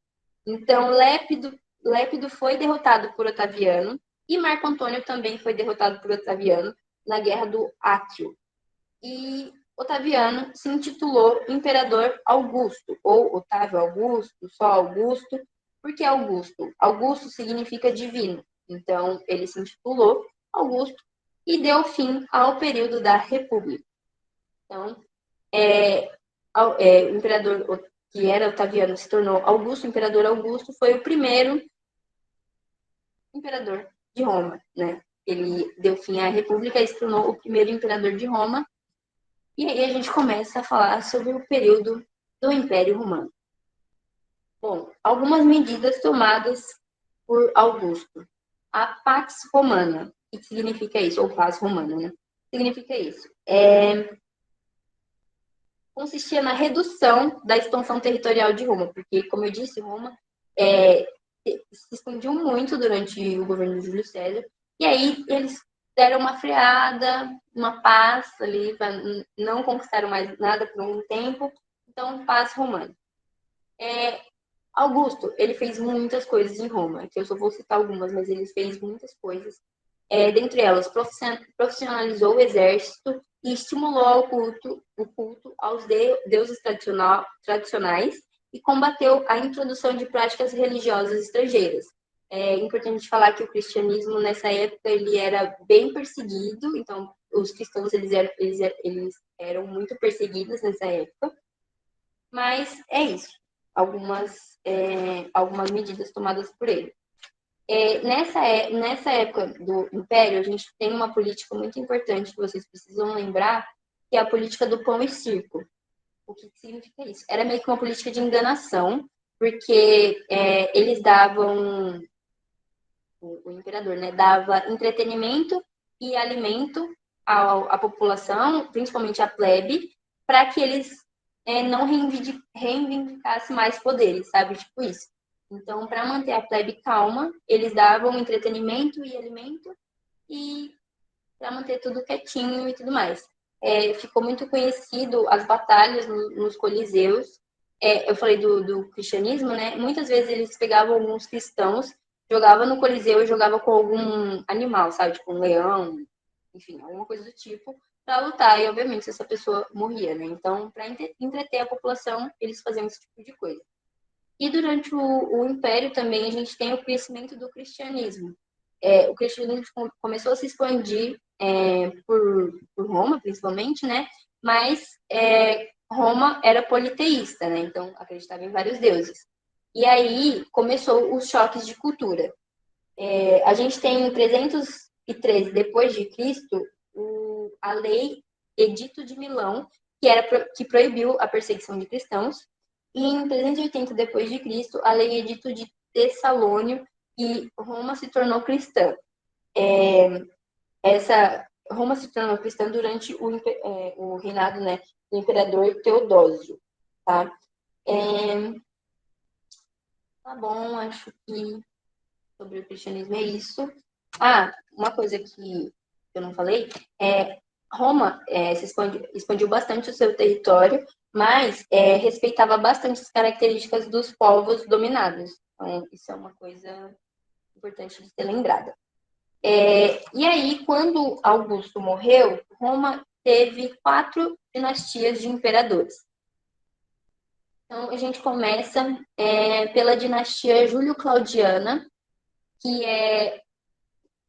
Então, Lépido foi derrotado por Otaviano e Marco Antônio também foi derrotado por Otaviano na Guerra do Áquio. E Otaviano se intitulou Imperador Augusto, ou Otávio Augusto, só Augusto. Por que Augusto? Augusto significa divino. Então, ele se intitulou Augusto e deu fim ao período da República. Então, o imperador que era Otaviano se tornou Augusto, imperador Augusto, foi o primeiro imperador de Roma, né? Ele deu fim à República e se tornou o primeiro imperador de Roma. E aí a gente começa a falar sobre o período do Império Romano. Bom, algumas medidas tomadas por Augusto. A Pax Romana. O que significa isso? Ou Paz Romana, né? Significa isso. Consistia na redução da expansão territorial de Roma, porque, como eu disse, Roma se expandiu muito durante o governo de Júlio César, e aí eles deram uma freada, uma paz ali, não conquistaram mais nada por um tempo, então paz romana. Augusto, ele fez muitas coisas em Roma, que eu só vou citar algumas, mas ele fez muitas coisas. Dentre elas, profissionalizou o exército e estimulou o culto aos deuses tradicionais e combateu a introdução de práticas religiosas estrangeiras. É importante falar que o cristianismo, nessa época, ele era bem perseguido, então os cristãos eles eram muito perseguidos nessa época, mas é isso, algumas medidas tomadas por ele. Nessa época do Império, a gente tem uma política muito importante que vocês precisam lembrar, que é a política do pão e circo. O que significa isso? Era meio que uma política de enganação, porque eles davam, o imperador, né, dava entretenimento e alimento à população, principalmente à plebe, para que eles não reivindicassem mais poderes, sabe? Tipo isso. Então, para manter a plebe calma, eles davam entretenimento e alimento e para manter tudo quietinho e tudo mais. Ficou muito conhecido as batalhas nos coliseus. Eu falei do cristianismo, né? Muitas vezes eles pegavam alguns cristãos, jogavam no coliseu e jogavam com algum animal, sabe? Tipo um leão, enfim, alguma coisa do tipo, para lutar. E, obviamente, essa pessoa morria, né? Então, para entreter a população, eles faziam esse tipo de coisa. E durante o Império também a gente tem o crescimento do cristianismo. O cristianismo começou a se expandir por Roma, principalmente, né? Mas Roma era politeísta, né? Então acreditava em vários deuses. E aí começou os choques de cultura. A gente tem em 313 depois de Cristo a lei Edito de Milão, que proibiu a perseguição de cristãos. E em 380 depois de Cristo, a lei Edito de Tessalônio, e Roma se tornou cristã. Roma se tornou cristã durante o reinado, né, do imperador Teodósio, tá? Tá bom, acho que sobre o cristianismo é isso. Uma coisa que eu não falei Roma se expandiu bastante o seu território, mas respeitava bastante as características dos povos dominados. Então, isso é uma coisa importante de ser lembrada. E aí, quando Augusto morreu, Roma teve 4 dinastias de imperadores. Então, a gente começa pela dinastia Júlio-Claudiana, que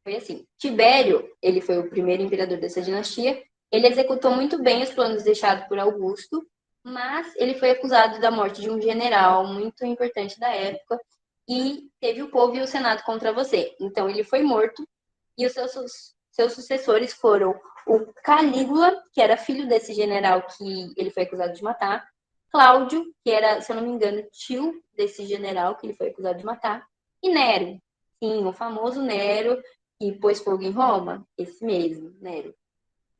foi assim. Tibério, ele foi o primeiro imperador dessa dinastia. Ele executou muito bem os planos deixados por Augusto, mas ele foi acusado da morte de um general muito importante da época e teve o povo e o senado contra você. Então, ele foi morto e os seus sucessores foram o Calígula, que era filho desse general que ele foi acusado de matar, Cláudio, que era, se eu não me engano, tio desse general que ele foi acusado de matar, e Nero. Sim, o famoso Nero, que pôs fogo em Roma, esse mesmo, Nero.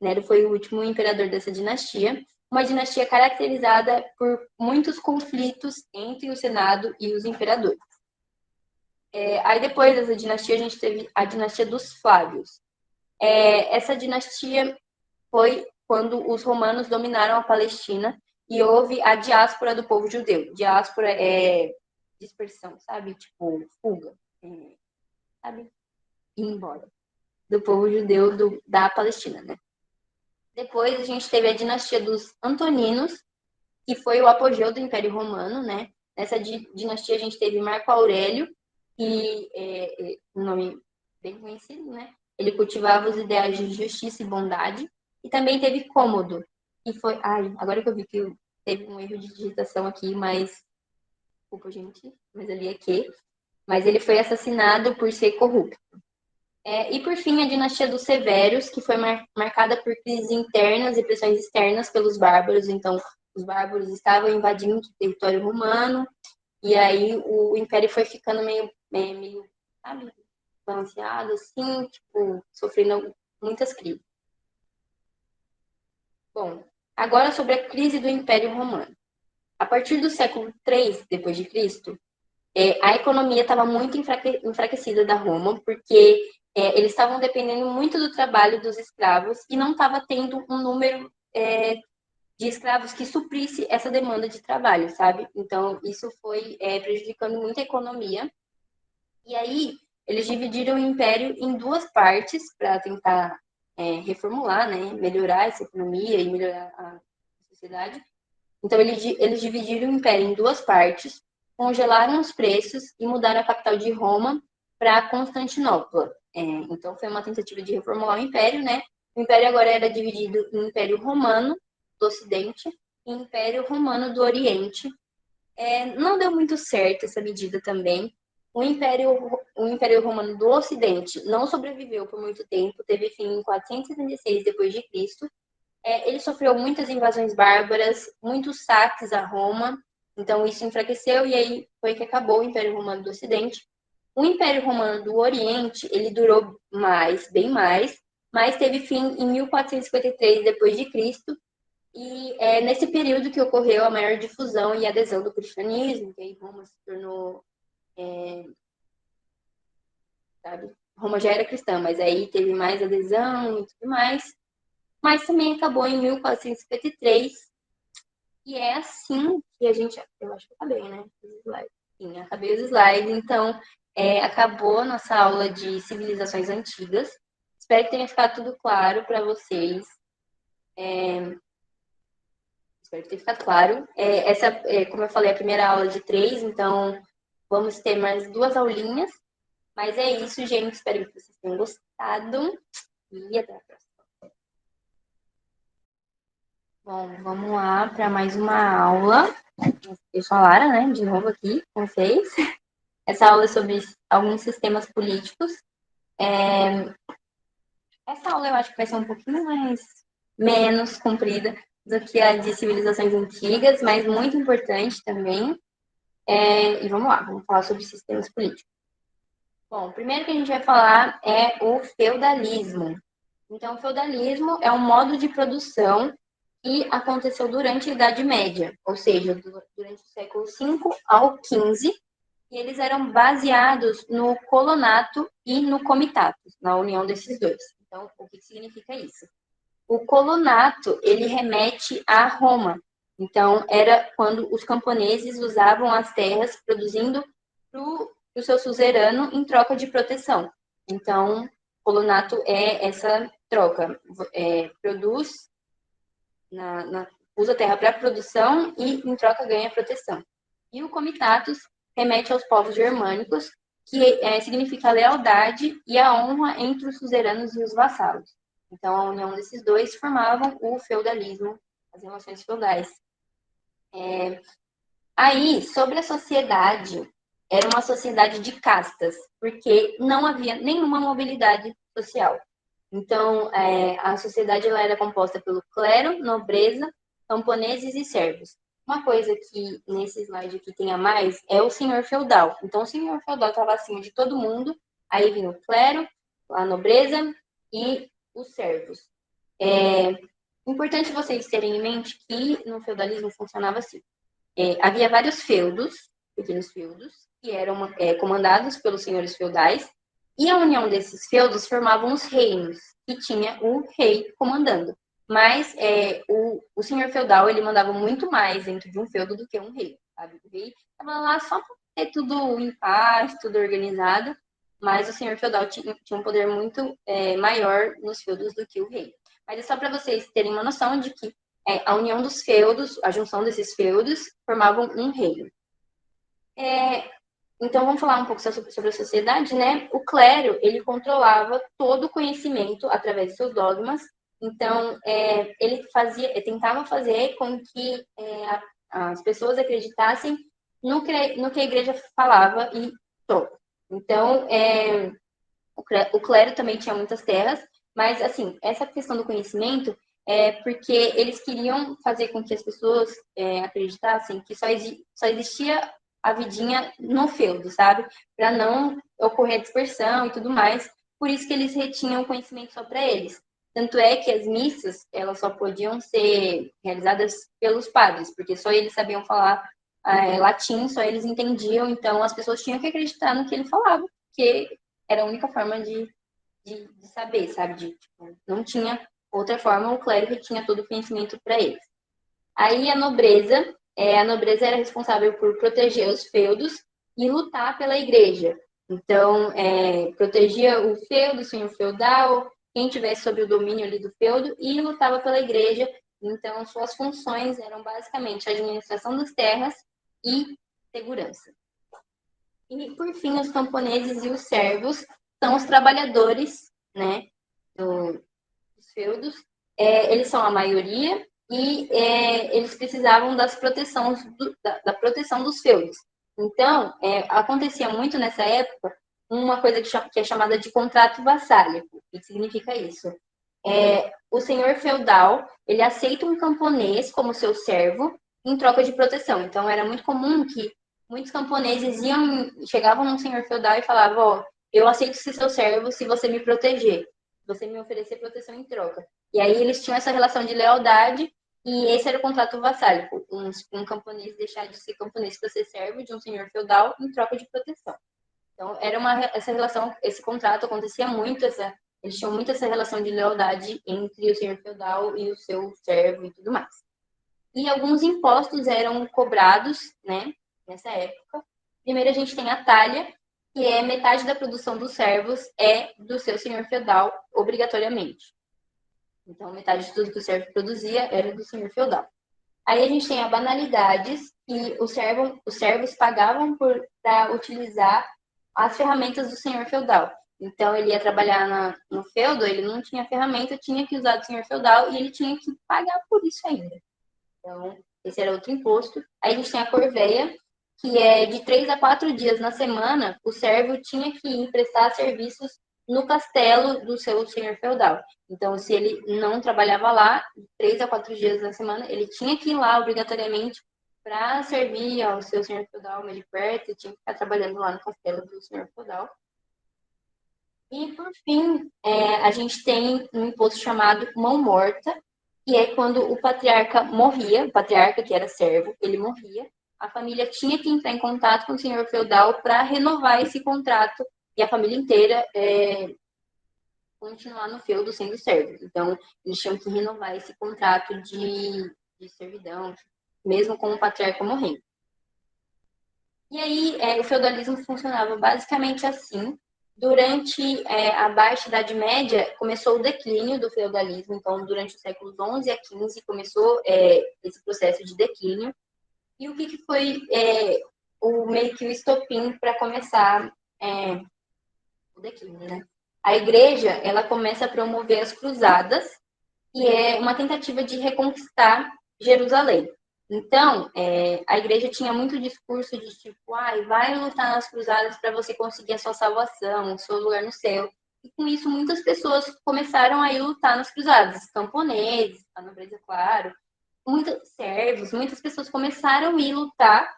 Nero foi o último imperador dessa dinastia, uma dinastia caracterizada por muitos conflitos entre o Senado e os imperadores. Aí depois dessa dinastia, a gente teve a dinastia dos Flávios. Essa dinastia foi quando os romanos dominaram a Palestina e houve a diáspora do povo judeu. Diáspora é dispersão, sabe? Tipo, fuga. Sabe? Ir embora. Do povo judeu da Palestina, né? Depois a gente teve a dinastia dos Antoninos, que foi o apogeu do Império Romano, né? Nessa dinastia a gente teve Marco Aurélio, que é um nome bem conhecido, né? Ele cultivava os ideais de justiça e bondade. E também teve Cômodo, que foi... agora que eu vi que teve um erro de digitação aqui, mas... Desculpa, gente, mas ali é que... Mas ele foi assassinado por ser corrupto. E, por fim, a dinastia dos Sevérios, que foi marcada por crises internas e pressões externas pelos bárbaros. Então, os bárbaros estavam invadindo o território romano, e aí o império foi ficando meio sabe, balanceado, assim, tipo, sofrendo muitas crises. Bom, agora sobre a crise do Império Romano. A partir do século III depois de Cristo, a economia estava muito enfraquecida da Roma, porque eles estavam dependendo muito do trabalho dos escravos e não estava tendo um número de escravos que suprisse essa demanda de trabalho, sabe? Então, isso foi prejudicando muito a economia. E aí, eles dividiram o império em duas partes para tentar reformular, né? Melhorar essa economia e melhorar a sociedade. Então, eles dividiram o império em duas partes, congelaram os preços e mudaram a capital de Roma para Constantinopla. Então, foi uma tentativa de reformular o império, né? O império agora era dividido em Império Romano do Ocidente e Império Romano do Oriente. Não deu muito certo essa medida também. O Império Romano do Ocidente não sobreviveu por muito tempo, teve fim em 476 depois de Cristo. Ele sofreu muitas invasões bárbaras, muitos saques a Roma, então isso enfraqueceu e aí foi que acabou o Império Romano do Ocidente. O Império Romano do Oriente, ele durou mais, bem mais, mas teve fim em 1453 depois de Cristo, e é nesse período que ocorreu a maior difusão e adesão do cristianismo, que aí Roma se tornou, sabe? Roma já era cristã, mas aí teve mais adesão e tudo mais. Mas também acabou em 1453. E é assim que a gente. Eu acho que eu acabei, né? Os slides. Sim, acabei os slides. Então, acabou a nossa aula de civilizações antigas. Espero que tenha ficado tudo claro para vocês. Espero que tenha ficado claro. Essa, como eu falei, é a primeira aula de 3, então vamos ter mais 2 aulinhas. Mas é isso, gente. Espero que vocês tenham gostado. E até a próxima. Bom, vamos lá para mais uma aula. Eu sou a Lara, né? De novo aqui com vocês. Essa aula é sobre alguns sistemas políticos. Essa aula eu acho que vai ser um pouquinho menos comprida do que a de civilizações antigas, mas muito importante também. E vamos lá, vamos falar sobre sistemas políticos. Bom, o primeiro que a gente vai falar é o feudalismo. Então, o feudalismo é um modo de produção que aconteceu durante a Idade Média, ou seja, durante o século V ao XV, e eles eram baseados no colonato e no comitato, na união desses dois. Então, o que significa isso? O colonato, ele remete a Roma. Então, era quando os camponeses usavam as terras produzindo para o seu suzerano em troca de proteção. Então, colonato é essa troca. Produz, usa a terra para produção e, em troca, ganha proteção. E o comitatus remete aos povos germânicos, que significa a lealdade e a honra entre os suzeranos e os vassalos. Então, a união desses dois formavam o feudalismo, as relações feudais. Aí, sobre a sociedade, era uma sociedade de castas, porque não havia nenhuma mobilidade social. Então, a sociedade ela era composta pelo clero, nobreza, camponeses e servos. Uma coisa que nesse slide aqui tem a mais é o senhor feudal. Então, o senhor feudal estava acima de todo mundo, aí vinha o clero, a nobreza e os servos. Importante vocês terem em mente que no feudalismo funcionava assim. Havia vários feudos, pequenos feudos, que eram comandados pelos senhores feudais, e a união desses feudos formavam os reinos, que tinha o rei comandando. Mas o senhor feudal, ele mandava muito mais dentro de um feudo do que um rei, sabe? O rei estava lá só para ter tudo em paz, tudo organizado, mas o senhor feudal tinha um poder muito maior nos feudos do que o rei. Mas é só para vocês terem uma noção de que a união dos feudos, a junção desses feudos, formavam um reino. Então, vamos falar um pouco sobre a sociedade, né? O clero, ele controlava todo o conhecimento através de seus dogmas. Então, ele tentava fazer com que as pessoas acreditassem no que a igreja falava e pronto. Então, o clero também tinha muitas terras, mas, assim, essa questão do conhecimento é porque eles queriam fazer com que as pessoas acreditassem que só existia a vidinha no feudo, sabe? Para não ocorrer a dispersão e tudo mais. Por isso que eles retinham o conhecimento só para eles. Tanto é que as missas, elas só podiam ser realizadas pelos padres, porque só eles sabiam falar latim, só eles entendiam, então as pessoas tinham que acreditar no que ele falava, porque era a única forma de saber, sabe? Não tinha outra forma, o clero tinha todo o conhecimento para eles. Aí a nobreza era responsável por proteger os feudos e lutar pela igreja. Então, protegia o feudo, o senhor feudal, quem tivesse sob o domínio ali do feudo, e lutava pela igreja. Então, suas funções eram basicamente a administração das terras e segurança. E, por fim, os camponeses e os servos são os trabalhadores, né, dos feudos. Eles são a maioria e eles precisavam da proteção dos feudos. Então, acontecia muito nessa época uma coisa que é chamada de contrato vassálico. O que significa isso? O senhor feudal, ele aceita um camponês como seu servo em troca de proteção. Então, era muito comum que muitos camponeses chegavam num senhor feudal e falavam, ó, eu aceito ser seu servo se você me proteger, se você me oferecer proteção em troca. E aí eles tinham essa relação de lealdade e esse era o contrato vassálico. Um camponês deixar de ser camponês para ser servo de um senhor feudal em troca de proteção. Então, essa relação, esse contrato acontecia muito, eles tinham muito essa relação de lealdade entre o senhor feudal e o seu servo e tudo mais. E alguns impostos eram cobrados, né, nessa época. Primeiro a gente tem a talha, que é metade da produção dos servos é do seu senhor feudal, obrigatoriamente. Então, metade de tudo que o servo produzia era do senhor feudal. Aí a gente tem a banalidades, que os servos pagavam para utilizar as ferramentas do senhor feudal. Então, ele ia trabalhar no feudo, ele não tinha ferramenta, tinha que usar do senhor feudal e ele tinha que pagar por isso ainda. Então, esse era outro imposto. Aí a gente tem a corveia, que é de 3 a 4 dias na semana, o servo tinha que ir prestar serviços no castelo do seu senhor feudal. Então, se ele não trabalhava lá, 3 a 4 dias na semana, ele tinha que ir lá obrigatoriamente para servir ao seu senhor feudal meio de perto, e tinha que ficar trabalhando lá no castelo do senhor feudal. E, por fim, a gente tem um imposto chamado mão morta, que é quando o patriarca morria, o patriarca que era servo, ele morria, a família tinha que entrar em contato com o senhor feudal para renovar esse contrato e a família inteira continuar no feudo sendo servo. Então, eles tinham que renovar esse contrato de servidão, mesmo com o patriarca morrendo. E aí, o feudalismo funcionava basicamente assim. Durante a Baixa Idade Média, começou o declínio do feudalismo. Então, durante os séculos XI a XV, começou esse processo de declínio. E o que foi meio que o estopim para começar o declínio, né? A igreja, ela começa a promover as cruzadas, que é uma tentativa de reconquistar Jerusalém. Então, a igreja tinha muito discurso de tipo, vai lutar nas cruzadas para você conseguir a sua salvação, o seu lugar no céu. E com isso, muitas pessoas começaram a ir lutar nas cruzadas. Camponeses, a nobreza, claro, muitos servos, muitas pessoas começaram a ir lutar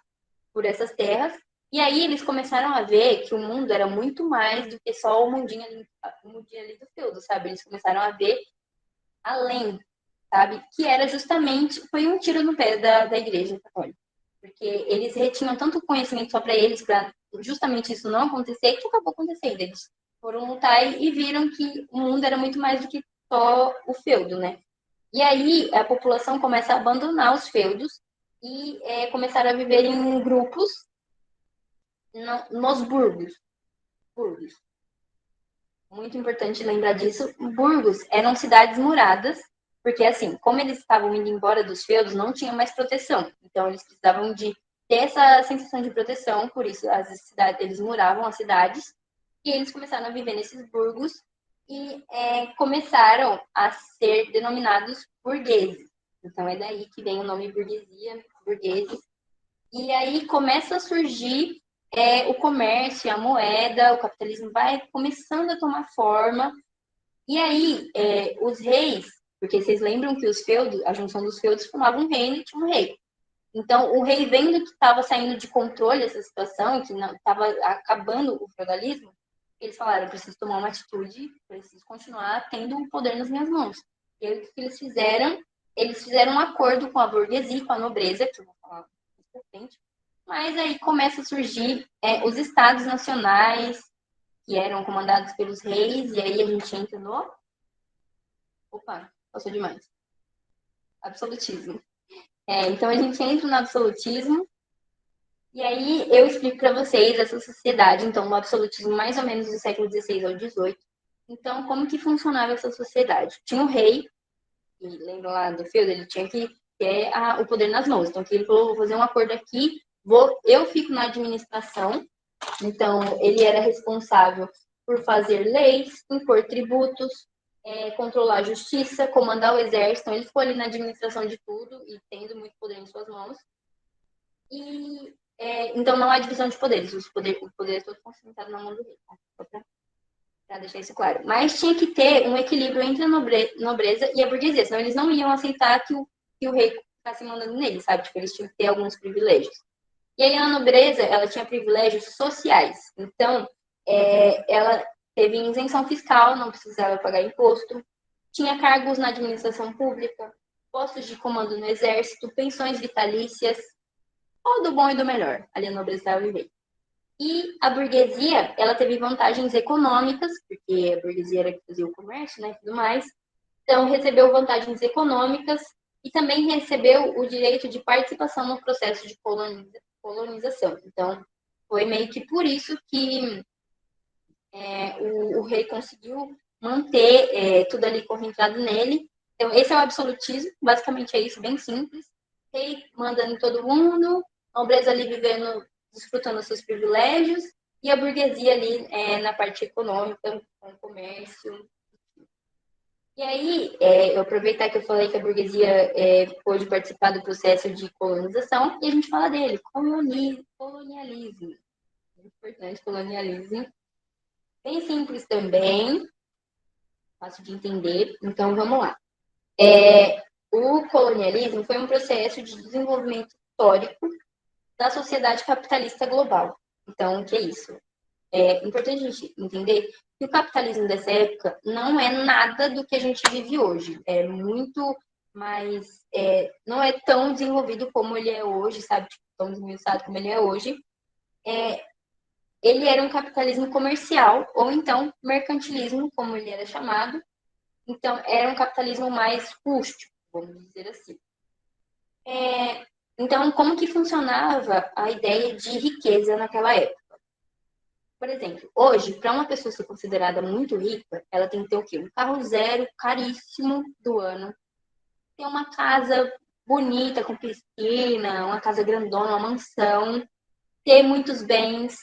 por essas terras. E aí eles começaram a ver que o mundo era muito mais do que só o mundinho ali do feudo, sabe? Eles começaram a ver além, sabe? Que era justamente, foi um tiro no pé da igreja católica. Porque eles retinham tanto conhecimento só para eles, para justamente isso não acontecer, que acabou acontecendo. Eles foram lutar e viram que o mundo era muito mais do que só o feudo, né? E aí a população começa a abandonar os feudos e começaram a viver em grupos nos burgos. Burgos. Muito importante lembrar disso. Burgos eram cidades muradas, porque assim, como eles estavam indo embora dos feudos, não tinha mais proteção. Então eles precisavam de ter essa sensação de proteção, por isso eles muravam as cidades e eles começaram a viver nesses burgos e começaram a ser denominados burgueses. Então é daí que vem o nome burguesia, burgueses. E aí começa a surgir o comércio, a moeda, o capitalismo vai começando a tomar forma. E aí, os reis, porque vocês lembram que os feudos, a junção dos feudos formava um reino e tinha um rei. Então, o rei vendo que estava saindo de controle essa situação, que estava acabando o feudalismo, eles falaram, preciso tomar uma atitude, preciso continuar tendo o poder nas minhas mãos. E aí, o que eles fizeram? Eles fizeram um acordo com a burguesia, com a nobreza, que eu vou falar mais pra frente, mas aí começa a surgir os estados nacionais, que eram comandados pelos reis, e aí a gente entra no... Opa, passou demais. Absolutismo. Então a gente entra no absolutismo, e aí eu explico para vocês essa sociedade, então o absolutismo mais ou menos do século XVI ao XVIII. Então, como que funcionava essa sociedade? Tinha um rei, e lembra lá do Feudo, ele tinha que ter o poder nas mãos. Então, ele falou, vou fazer um acordo aqui, eu fico na administração. Então, ele era responsável por fazer leis, impor tributos, controlar a justiça, comandar o exército. Então, ele ficou ali na administração de tudo e tendo muito poder em suas mãos. E, então, não há divisão de poderes. O poder é todo concentrado na mão do rei. Tá? Só para deixar isso claro. Mas tinha que ter um equilíbrio entre a nobreza e a burguesia, senão eles não iam aceitar que o rei ficasse mandando neles, sabe? Tipo, eles tinham que ter alguns privilégios. E aí a nobreza, ela tinha privilégios sociais. Então, ela teve isenção fiscal, não precisava pagar imposto, tinha cargos na administração pública, postos de comando no exército, pensões vitalícias, ou do bom e do melhor. Ali a nobreza estava vivendo. E a burguesia, ela teve vantagens econômicas, porque a burguesia era que fazia o comércio, né, e tudo mais. Então, recebeu vantagens econômicas e também recebeu o direito de participação no processo de colonização. Então, foi meio que por isso que o rei conseguiu manter tudo ali concentrado nele. Então, esse é o absolutismo, basicamente é isso, bem simples. Rei mandando em todo mundo, a nobreza ali vivendo, desfrutando seus privilégios, e a burguesia ali na parte econômica, com o comércio. E aí, eu aproveitar que eu falei que a burguesia pôde participar do processo de colonização, e a gente fala dele, colonialismo. Importante, colonialismo. Bem simples também, fácil de entender. Então, vamos lá. O colonialismo foi um processo de desenvolvimento histórico da sociedade capitalista global. Então, o que é isso? É importante a gente entender que o capitalismo dessa época não é nada do que a gente vive hoje. É muito mais... não é tão desenvolvido como ele é hoje, sabe? Tipo, tão desmiuçado como ele é hoje. Ele era um capitalismo comercial, ou então mercantilismo, como ele era chamado. Então, era um capitalismo mais rústico, vamos dizer assim. Então, como que funcionava a ideia de riqueza naquela época? Por exemplo, hoje, para uma pessoa ser considerada muito rica, ela tem que ter o quê? Um carro zero, caríssimo do ano. Ter uma casa bonita, com piscina, uma casa grandona, uma mansão. Ter muitos bens,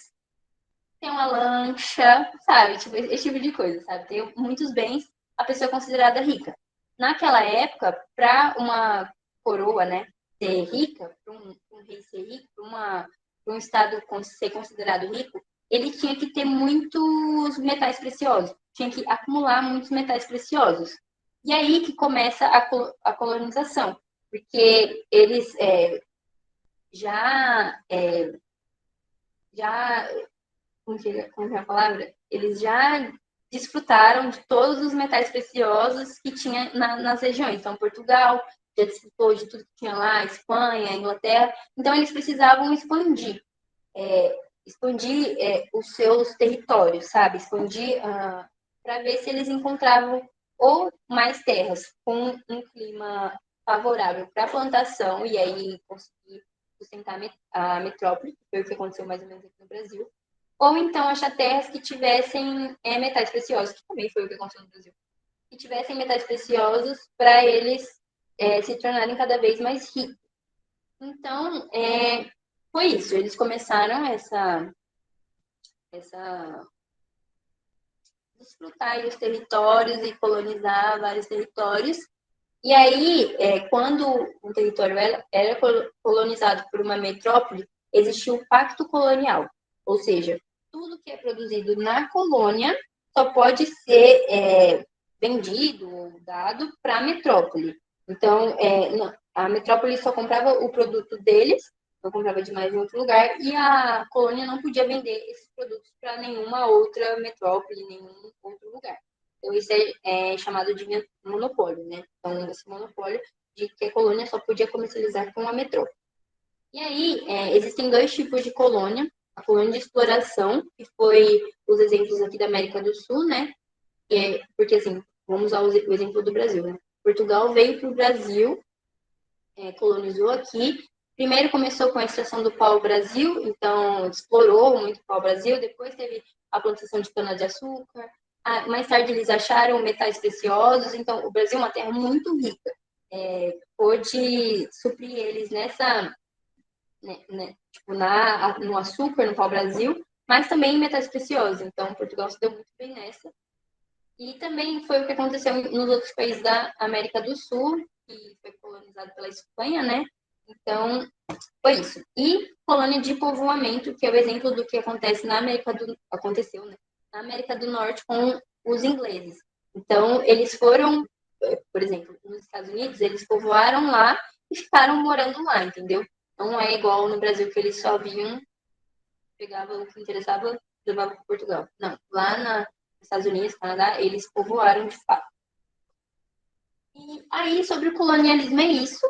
ter uma lancha, sabe? Tipo, esse tipo de coisa, sabe? Ter muitos bens, a pessoa é considerada rica. Naquela época, para uma coroa, né, ser rica, para um rei ser rico, para um estado ser considerado rico, ele tinha que ter muitos metais preciosos, tinha que acumular muitos metais preciosos. E aí que começa a colonização, porque eles já como é a palavra? Eles já desfrutaram de todos os metais preciosos que tinha nas regiões. Então, Portugal já desfrutou de tudo que tinha lá, Espanha, Inglaterra. Então, eles precisavam expandir os seus territórios, sabe? Expandir para ver se eles encontravam ou mais terras com um clima favorável para a plantação e aí conseguir sustentar a metrópole, que foi o que aconteceu mais ou menos aqui no Brasil, ou então achar terras que tivessem metais preciosos, que também foi o que aconteceu no Brasil, que tivessem metais preciosos para eles se tornarem cada vez mais ricos. Então, foi isso. Eles começaram desfrutar os territórios e colonizar vários territórios. E aí, quando um território era colonizado por uma metrópole, existia o pacto colonial, ou seja, tudo que é produzido na colônia só pode ser vendido ou dado para a metrópole. Então, a metrópole só comprava o produto deles, não comprava de mais em outro lugar, e a colônia não podia vender esses produtos para nenhuma outra metrópole, nenhum outro lugar. Então, isso é chamado de monopólio, né? Então, esse monopólio de que a colônia só podia comercializar com a metrópole. E aí, existem dois tipos de colônia. A colônia de exploração, que foi os exemplos aqui da América do Sul, né? Porque, assim, vamos usar o exemplo do Brasil, né? Portugal veio para o Brasil colonizou aqui. Primeiro começou com a extração do pau-brasil, então explorou muito o pau-brasil, depois teve a plantação de cana-de-açúcar, mais tarde eles acharam metais preciosos, então o Brasil é uma terra muito rica, pôde suprir eles nessa, tipo, no açúcar, no pau-brasil, mas também em metais preciosos, então Portugal se deu muito bem nessa. E também foi o que aconteceu nos outros países da América do Sul, que foi colonizado pela Espanha, né? Então, foi isso. E colônia de povoamento, que é o exemplo do que acontece aconteceu, né? Na América do Norte com os ingleses. Então, eles foram, por exemplo, nos Estados Unidos, eles povoaram lá e ficaram morando lá, entendeu? Não é igual no Brasil que eles só vinham, pegavam o que interessava, levavam para Portugal. Não, lá nos Estados Unidos, Canadá, eles povoaram de fato. E aí, sobre o colonialismo é isso,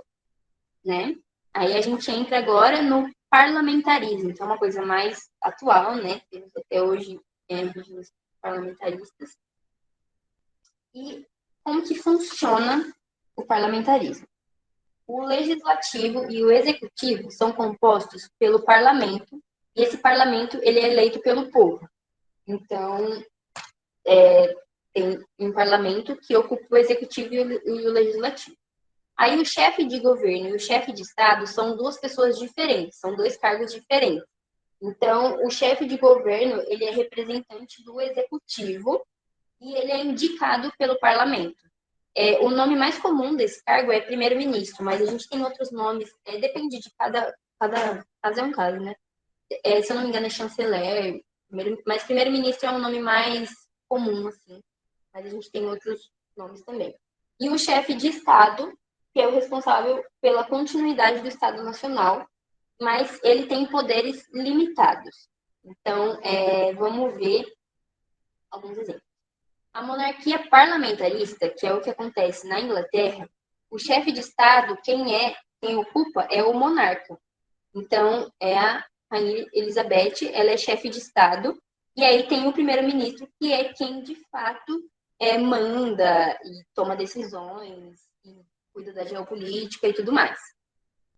né? Aí a gente entra agora no parlamentarismo, que é uma coisa mais atual, né? Temos até hoje regimes parlamentaristas. E como que funciona o parlamentarismo? O legislativo e o executivo são compostos pelo parlamento, e esse parlamento ele é eleito pelo povo. Então, tem um parlamento que ocupa o executivo e o legislativo. Aí o chefe de governo e o chefe de Estado são duas pessoas diferentes, são dois cargos diferentes. Então, o chefe de governo, ele é representante do executivo e ele é indicado pelo parlamento. O nome mais comum desse cargo é primeiro-ministro, mas a gente tem outros nomes, depende de cada caso é um caso, né? Se eu não me engano, é chanceler, mas primeiro-ministro é um nome mais comum, assim. Mas a gente tem outros nomes também. E o chefe de Estado, que é o responsável pela continuidade do Estado Nacional, mas ele tem poderes limitados. Então, vamos ver alguns exemplos. A monarquia parlamentarista, que é o que acontece na Inglaterra, o chefe de Estado, quem ocupa é o monarca. Então, é a Rainha Elizabeth, ela é chefe de Estado, e aí tem o primeiro-ministro, que é quem, de fato, manda e toma decisões, e cuida da geopolítica e tudo mais.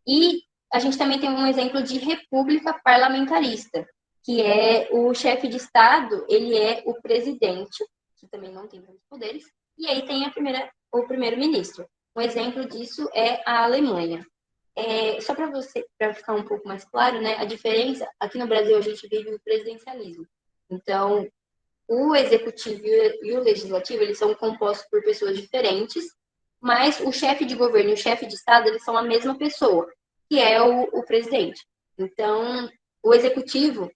E a gente também tem um exemplo de república parlamentarista, que é o chefe de Estado, ele é o presidente, que também não tem tantos poderes, e aí tem o primeiro-ministro. Um exemplo disso é a Alemanha. Só para ficar um pouco mais claro, né, a diferença, aqui no Brasil a gente vive o presidencialismo. Então, o executivo e o legislativo, eles são compostos por pessoas diferentes, mas o chefe de governo e o chefe de Estado, eles são a mesma pessoa, que é o presidente. Então, o executivo,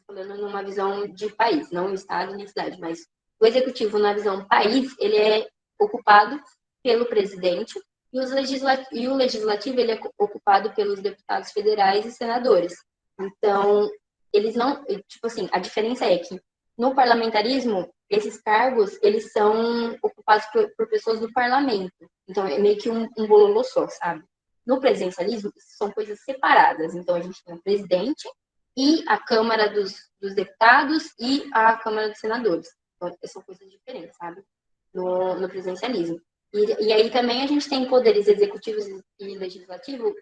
falando numa visão de país, não Estado nem cidade, mas o executivo, na visão país, ele é ocupado pelo presidente e o legislativo ele é ocupado pelos deputados federais e senadores. Então, eles não, tipo assim, a diferença é que no parlamentarismo, esses cargos, eles são ocupados por pessoas do parlamento. Então, é meio que um bololô só, sabe? No presidencialismo, são coisas separadas. Então, a gente tem o presidente e a Câmara dos Deputados e a Câmara dos Senadores. Então, são coisas diferentes, sabe? No presidencialismo. E aí também a gente tem poderes executivos e legislativo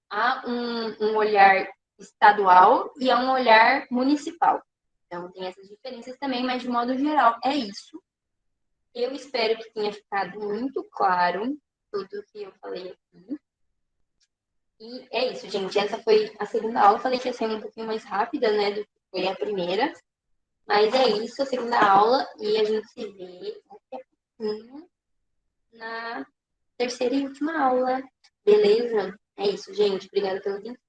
há um olhar estadual e há um olhar municipal. Então, tem essas diferenças também, mas de modo geral, é isso. Eu espero que tenha ficado muito claro tudo que eu falei aqui. E é isso, gente. Essa foi a segunda aula. Eu falei que ia ser um pouquinho mais rápida, né, do que foi a primeira. Mas é isso, a segunda aula. E a gente se vê daqui a pouquinho na terceira e última aula. Beleza? É isso, gente. Obrigada pelo tempo.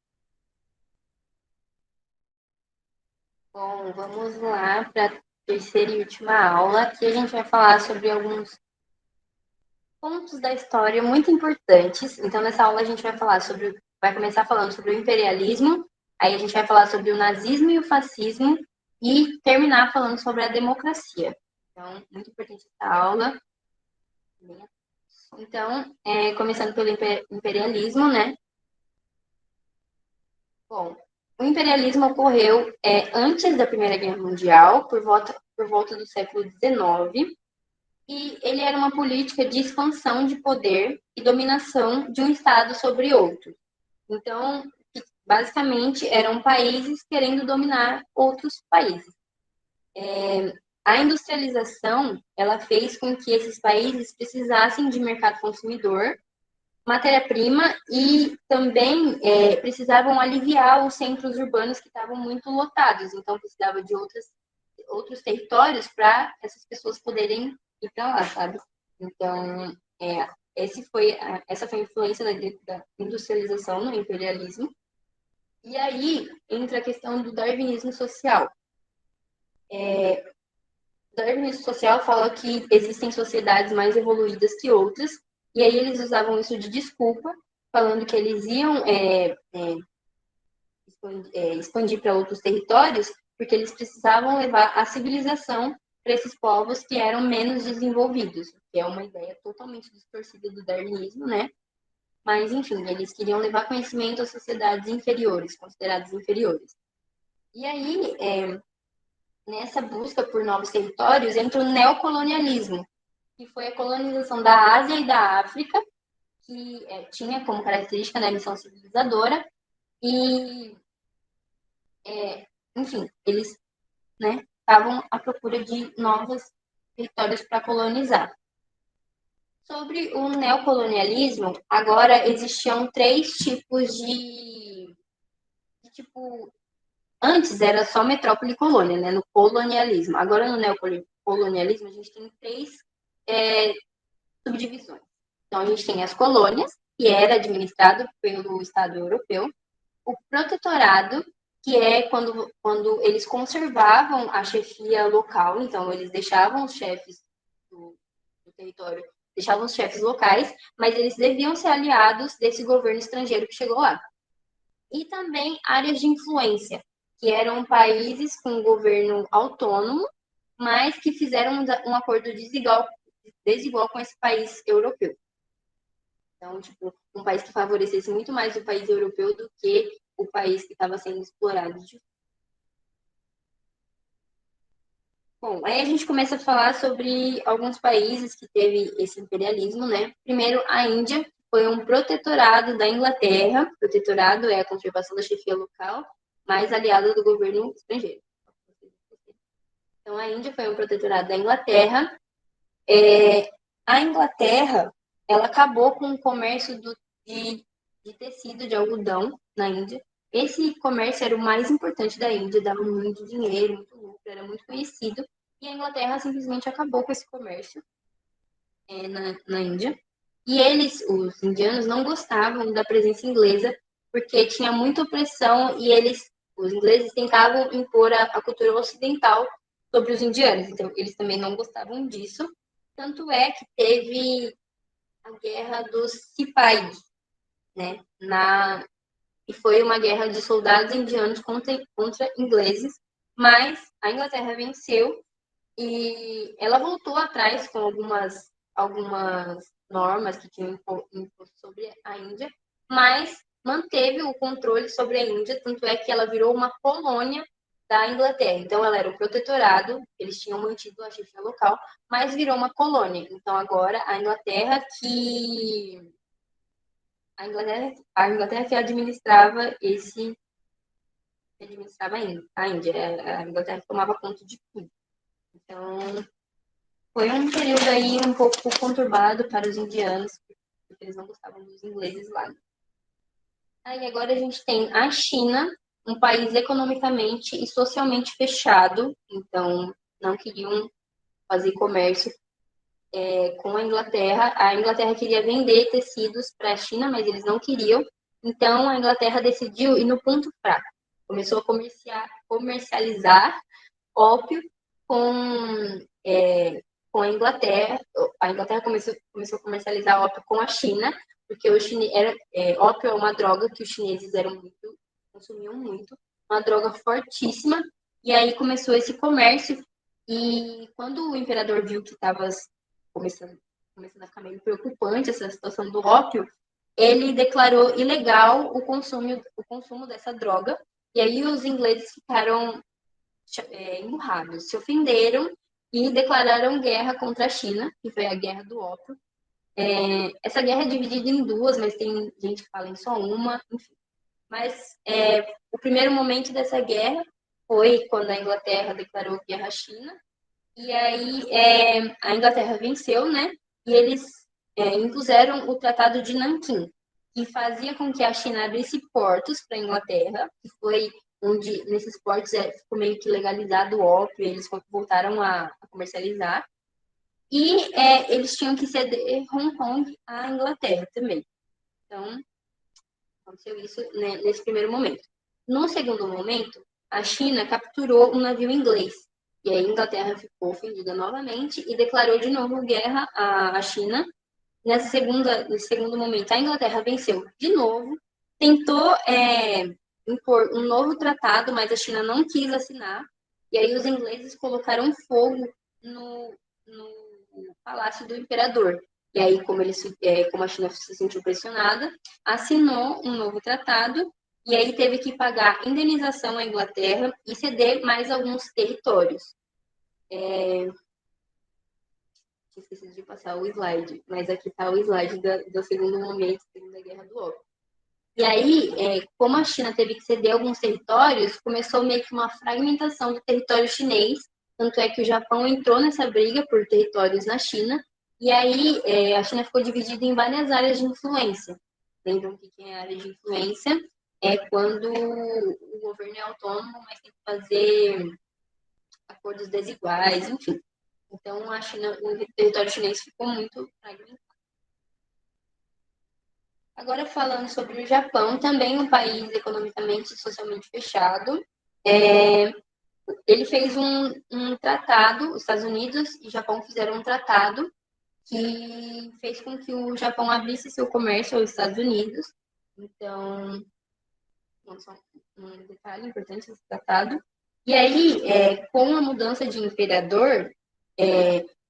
Bom, vamos lá para a terceira e última aula, que a gente vai falar sobre alguns pontos da história muito importantes. Então, nessa aula a gente vai começar falando sobre o imperialismo, aí a gente vai falar sobre o nazismo e o fascismo e terminar falando sobre a democracia. Então, muito importante essa aula. Então, começando pelo imperialismo, né? Bom, o imperialismo ocorreu antes da Primeira Guerra Mundial, por volta do século XIX, e ele era uma política de expansão de poder e dominação de um Estado sobre outro. Então, basicamente, eram países querendo dominar outros países. A industrialização, ela fez com que esses países precisassem de mercado consumidor, matéria-prima e também precisavam aliviar os centros urbanos que estavam muito lotados. Então, precisava de outros territórios para essas pessoas poderem ir para lá, sabe? Então, essa foi a influência da industrialização no imperialismo. E aí entra a questão do darwinismo social. O darwinismo social fala que existem sociedades mais evoluídas que outras, e aí eles usavam isso de desculpa, falando que eles iam expandir para outros territórios, porque eles precisavam levar a civilização para esses povos que eram menos desenvolvidos, que é uma ideia totalmente distorcida do darwinismo, né? Mas, enfim, eles queriam levar conhecimento às sociedades inferiores, consideradas inferiores. E aí, nessa busca por novos territórios, entra o neocolonialismo, que foi a colonização da Ásia e da África, que tinha como característica, né, a missão civilizadora, e, enfim, eles, né, estavam à procura de novos territórios para colonizar. Sobre o neocolonialismo, agora existiam 3 tipos tipo, antes era só metrópole e colônia, né, no colonialismo. Agora no neocolonialismo a gente tem 3 subdivisões. Então a gente tem as colônias, que era administrado pelo Estado europeu, o protetorado, que é quando eles conservavam a chefia local, então eles deixavam os chefes do território, deixavam os chefes locais, mas eles deviam ser aliados desse governo estrangeiro que chegou lá. E também áreas de influência, que eram países com governo autônomo, mas que fizeram um acordo desigual com esse país europeu. Então, tipo, um país que favorecesse muito mais o país europeu do que o país que estava sendo explorado. Bom, aí a gente começa a falar sobre alguns países que teve esse imperialismo, né? Primeiro, a Índia foi um protetorado da Inglaterra. Protetorado é a conservação da chefia local, mais aliado do governo estrangeiro. Então, a Índia foi um protetorado da Inglaterra. A Inglaterra, ela acabou com o comércio de tecido de algodão na Índia. Esse comércio era o mais importante da Índia, dava muito dinheiro, muito lucro, era muito conhecido. E a Inglaterra simplesmente acabou com esse comércio na Índia. E eles, os indianos, não gostavam da presença inglesa, porque tinha muita opressão e os ingleses, tentavam impor a cultura ocidental sobre os indianos. Então, eles também não gostavam disso. Tanto é que teve a Guerra dos Cipais, né? E foi uma guerra de soldados indianos contra ingleses, mas a Inglaterra venceu e ela voltou atrás com algumas normas que tinham imposto sobre a Índia, mas manteve o controle sobre a Índia, tanto é que ela virou uma colônia da Inglaterra. Então, ela era um protetorado, eles tinham mantido a chefia local, mas virou uma colônia. Então, agora, a Inglaterra que administrava a Índia. A Inglaterra tomava conta de tudo. Então, foi um período aí um pouco conturbado para os indianos, porque eles não gostavam dos ingleses lá. Aí agora a gente tem a China, um país economicamente e socialmente fechado, então não queriam fazer comércio com a Inglaterra. A Inglaterra queria vender tecidos para a China, mas eles não queriam. Então a Inglaterra decidiu ir no ponto fraco. Começou a comercializar ópio com a Inglaterra. A Inglaterra começou a comercializar ópio com a China, porque ópio é uma droga que os chineses consumiam muito, uma droga fortíssima, e aí começou esse comércio, e quando o imperador viu que estava começando a ficar meio preocupante essa situação do ópio, ele declarou ilegal o consumo dessa droga, e aí os ingleses ficaram emburrados, se ofenderam, e declararam guerra contra a China, que foi a Guerra do Ópio. Essa guerra é dividida em duas, mas tem gente que fala em só uma, enfim. Mas o primeiro momento dessa guerra foi quando a Inglaterra declarou guerra à China, e aí a Inglaterra venceu, né? E eles impuseram o Tratado de Nanquim, que fazia com que a China abrisse portos para a Inglaterra, que foi onde nesses portos ficou meio que legalizado o ópio, eles voltaram a comercializar. E eles tinham que ceder Hong Kong à Inglaterra também. Então, aconteceu isso, né, nesse primeiro momento. No segundo momento, a China capturou um navio inglês. E aí a Inglaterra ficou ofendida novamente e declarou de novo guerra à China. Nesse segundo momento, a Inglaterra venceu de novo, tentou impor um novo tratado, mas a China não quis assinar. E aí os ingleses colocaram fogo no palácio do imperador. E aí, como a China se sentiu pressionada, assinou um novo tratado e aí teve que pagar indenização à Inglaterra e ceder mais alguns territórios. Esqueci de passar o slide, mas aqui está o slide do segundo momento, Segunda Guerra do Ópio. E aí, como a China teve que ceder alguns territórios, começou meio que uma fragmentação do território chinês, tanto é que o Japão entrou nessa briga por territórios na China, e aí a China ficou dividida em várias áreas de influência. Lembram que quem é área de influência é quando o governo é autônomo, mas tem que fazer acordos desiguais, enfim. Então, a China, o território chinês ficou muito fragmentado. Agora, falando sobre o Japão, também um país economicamente e socialmente fechado, ele fez um tratado, os Estados Unidos e o Japão fizeram um tratado que fez com que o Japão abrisse seu comércio aos Estados Unidos. Então, só um detalhe importante desse tratado. E aí, com a mudança de imperador,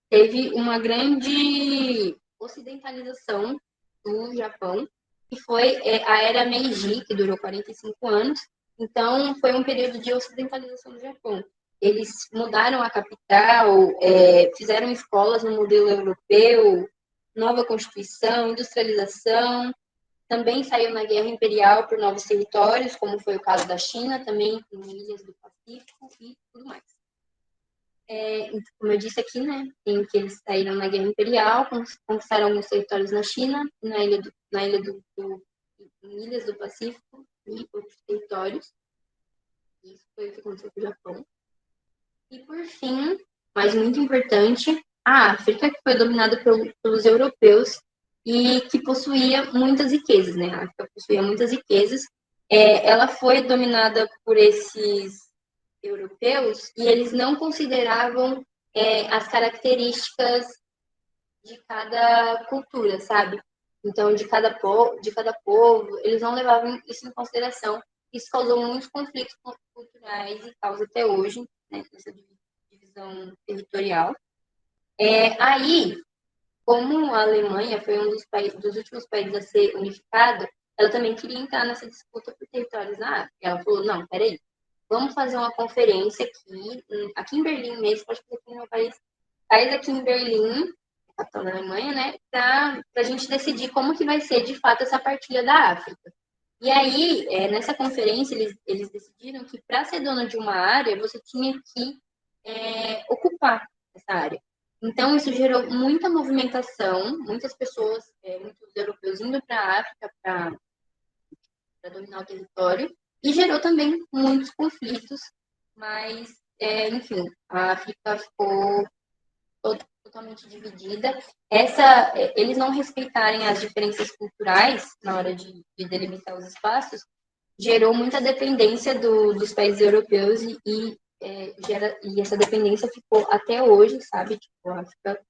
teve uma grande ocidentalização do Japão, que foi a Era Meiji, que durou 45 anos. Então, foi um período de ocidentalização do Japão. Eles mudaram a capital, fizeram escolas no modelo europeu, nova constituição, industrialização. Também saiu na Guerra Imperial por novos territórios, como foi o caso da China, também em ilhas do Pacífico e tudo mais. Como eu disse aqui, né, em que eles saíram na Guerra Imperial, conquistaram alguns territórios na China, em ilhas do Pacífico e outros territórios. Isso foi o que aconteceu com o Japão. E, por fim, mas muito importante, a África, que foi dominada pelos europeus e que possuía muitas riquezas, né? A África possuía muitas riquezas. Ela foi dominada por esses europeus e eles não consideravam as características de cada cultura, sabe? Então, de cada povo, eles não levavam isso em consideração. Isso causou muitos conflitos culturais e causa até hoje, né, essa divisão territorial. Aí, como a Alemanha foi um dos últimos países a ser unificado, ela também queria entrar nessa disputa por territórios na África. Ela falou, não, peraí, vamos fazer uma conferência aqui em Berlim mesmo, pode fazer aqui no meu país, faz aqui em Berlim, capital da Alemanha, né, para a gente decidir como que vai ser, de fato, essa partilha da África. E aí, nessa conferência, eles decidiram que para ser dona de uma área, você tinha que ocupar essa área. Então, isso gerou muita movimentação, muitas pessoas, muitos europeus indo para a África para dominar o território, e gerou também muitos conflitos, mas, enfim, a África ficou totalmente dividida. Eles não respeitarem as diferenças culturais na hora de delimitar os espaços, gerou muita dependência dos países europeus e essa dependência ficou até hoje, sabe? Tipo, a África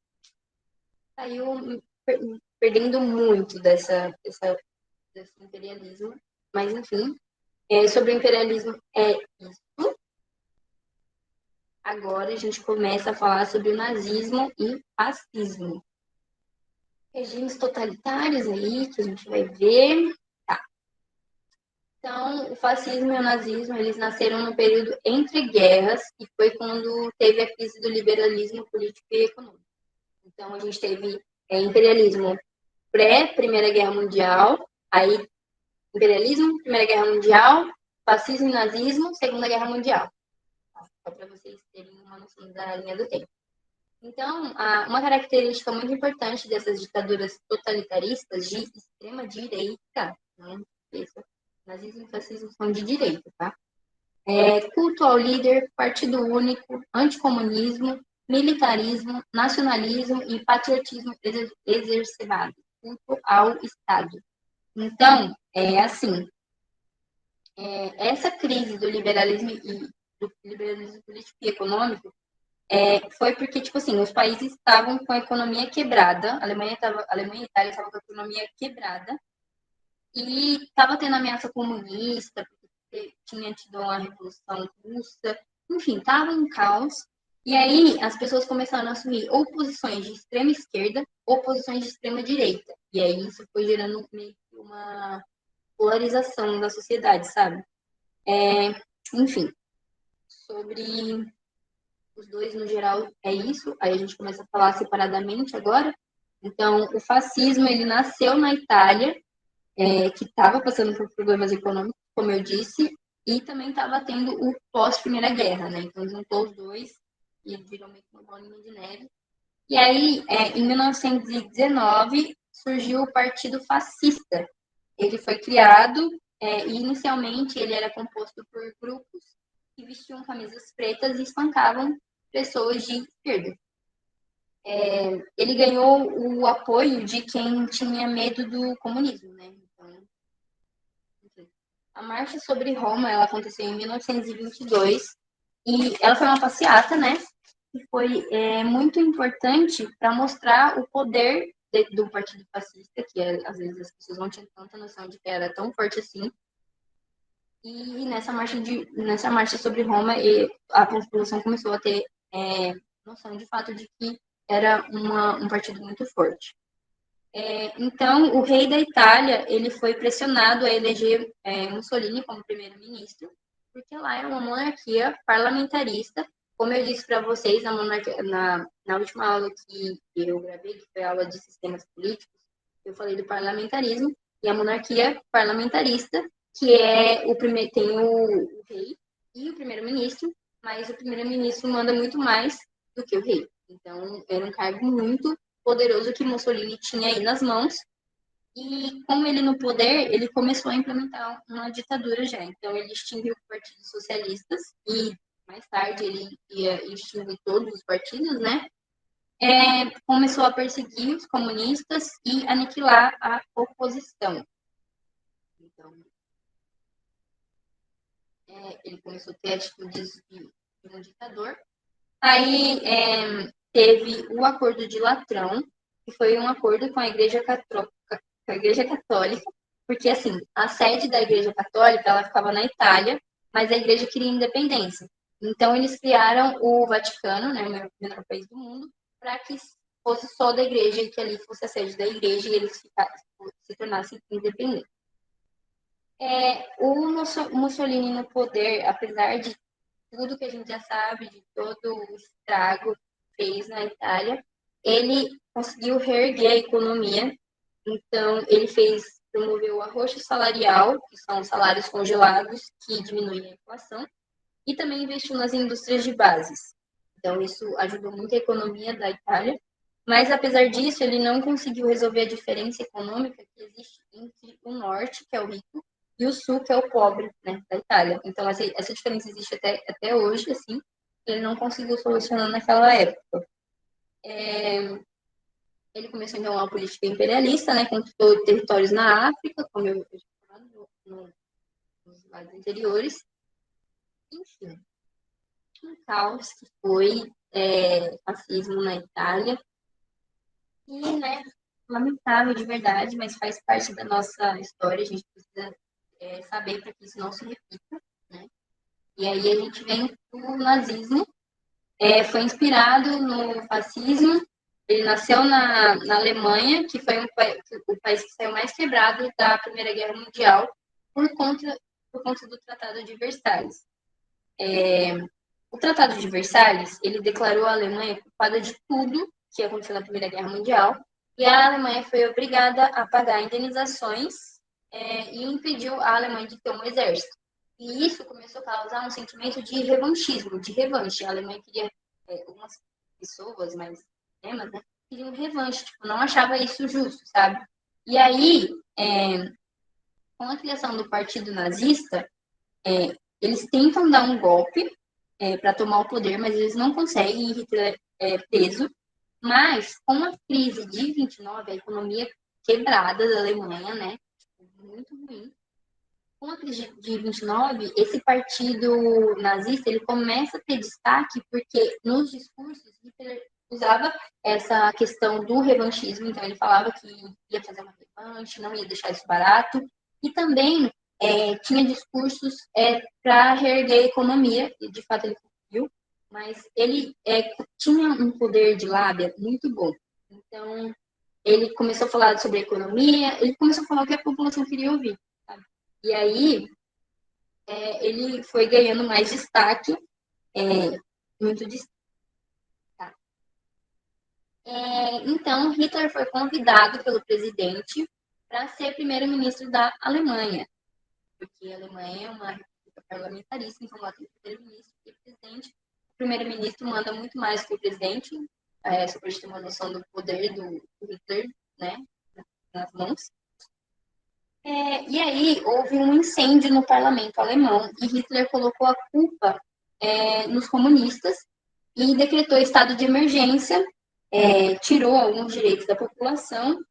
saiu perdendo muito desse imperialismo. Mas, enfim, sobre o imperialismo é isso. Agora a gente começa a falar sobre o nazismo e fascismo. Regimes totalitários aí, que a gente vai ver. Tá. Então, o fascismo e o nazismo, eles nasceram no período entre guerras, e foi quando teve a crise do liberalismo político e econômico. Então, a gente teve imperialismo pré-Primeira Guerra Mundial, aí imperialismo, Primeira Guerra Mundial, fascismo e nazismo, Segunda Guerra Mundial. Só para vocês terem uma noção da linha do tempo. Então, uma característica muito importante dessas ditaduras totalitaristas de extrema-direita, né? Nazismo e fascismo são de direita, tá? Culto ao líder, partido único, anticomunismo, militarismo, nacionalismo e patriotismo exacerbado, culto ao Estado. Então, essa crise do liberalismo político e econômico foi porque, tipo assim, os países estavam com a economia quebrada, a Alemanha e Itália estavam com a economia quebrada, e estava tendo ameaça comunista, porque tinha tido uma revolução russa, enfim, estava um caos. E aí as pessoas começaram a assumir ou posições de extrema esquerda ou posições de extrema direita. E aí isso foi gerando meio que uma polarização da sociedade, sabe? Enfim, sobre os dois no geral é isso. Aí a gente começa a falar separadamente agora. Então, o fascismo, ele nasceu na Itália, que estava passando por problemas econômicos, como eu disse, e também estava tendo o pós-Primeira Guerra, né? Então, juntou os dois e virou meio que uma bolinha de neve. E aí, em 1919, surgiu o Partido Fascista. Ele foi criado e, inicialmente, ele era composto por grupos que vestiam camisas pretas e espancavam pessoas de esquerda. Ele ganhou o apoio de quem tinha medo do comunismo, né? Então, a Marcha sobre Roma, ela aconteceu em 1922 e ela foi uma passeata, né? Que foi muito importante para mostrar o poder do Partido Fascista, que às vezes as pessoas não tinham tanta noção de que era tão forte assim. E nessa marcha sobre Roma, a população começou a ter noção de fato de que era um partido muito forte. Então, o rei da Itália, ele foi pressionado a eleger Mussolini como primeiro-ministro, porque lá era uma monarquia parlamentarista. Como eu disse para vocês na última aula que eu gravei, que foi a aula de sistemas políticos, eu falei do parlamentarismo e a monarquia parlamentarista, que tem o rei e o primeiro-ministro, mas o primeiro-ministro manda muito mais do que o rei. Então, era um cargo muito poderoso que Mussolini tinha aí nas mãos. E com ele no poder, ele começou a implementar uma ditadura já. Então, ele extinguiu os partidos socialistas e, mais tarde, ele ia extinguir todos os partidos, né? Começou a perseguir os comunistas e aniquilar a oposição. Então, ele começou a ter atitudes de um ditador. Aí teve o Acordo de Latrão, que foi um acordo com a Igreja Católica, porque assim, a sede da Igreja Católica ela ficava na Itália, mas a Igreja queria independência. Então eles criaram o Vaticano, né, o menor país do mundo, para que fosse só da Igreja e que ali fosse a sede da Igreja e eles se tornassem independentes. O Mussolini no poder, apesar de tudo que a gente já sabe, de todo o estrago que fez na Itália, ele conseguiu reerguer a economia. Então, ele promoveu o arroxo salarial, que são salários congelados que diminuem a inflação, e também investiu nas indústrias de bases. Então, isso ajudou muito a economia da Itália. Mas, apesar disso, ele não conseguiu resolver a diferença econômica que existe entre o norte, que é o rico, e o sul, que é o pobre, né, da Itália. Então, essa diferença existe até hoje, assim, ele não conseguiu solucionar naquela época. Ele começou, então, uma política imperialista, né, conquistou territórios na África, como eu já falei nos slides anteriores. Enfim, um caos que foi fascismo na Itália. E, né, lamentável de verdade, mas faz parte da nossa história, a gente precisa saber para que isso não se repita, né? E aí a gente vem o nazismo, foi inspirado no fascismo, ele nasceu na Alemanha, que foi o país que saiu mais quebrado da Primeira Guerra Mundial, por conta por conta do Tratado de Versalhes. O Tratado de Versalhes, ele declarou a Alemanha culpada de tudo que aconteceu na Primeira Guerra Mundial, e a Alemanha foi obrigada a pagar indenizações e impediu a Alemanha de ter um exército. E isso começou a causar um sentimento de revanchismo, de revanche. A Alemanha queria, algumas pessoas mais extremas, né, queriam revanche, tipo, não achava isso justo, sabe? E aí, com a criação do Partido Nazista, eles tentam dar um golpe para tomar o poder, mas eles não conseguem, e Hitler é preso. Mas, com a crise de 29, a economia quebrada da Alemanha, né, muito ruim, com a crise de 29, esse partido nazista ele começa a ter destaque porque nos discursos Hitler usava essa questão do revanchismo, então ele falava que ia fazer uma revanche, não ia deixar isso barato, e também tinha discursos para reerguer a economia, e de fato ele conseguiu, mas ele tinha um poder de lábia muito bom. Então, ele começou a falar sobre a economia, ele começou a falar o que a população queria ouvir. Sabe? E aí, ele foi ganhando mais destaque, muito destaque. Então, Hitler foi convidado pelo presidente para ser primeiro-ministro da Alemanha, porque a Alemanha é uma república parlamentarista, então lá tem primeiro-ministro e presidente. O primeiro-ministro manda muito mais que o presidente, só para a gente ter uma noção do poder do Hitler, né, nas mãos. E aí houve um incêndio no parlamento alemão e Hitler colocou a culpa nos comunistas e decretou estado de emergência, tirou alguns direitos da população,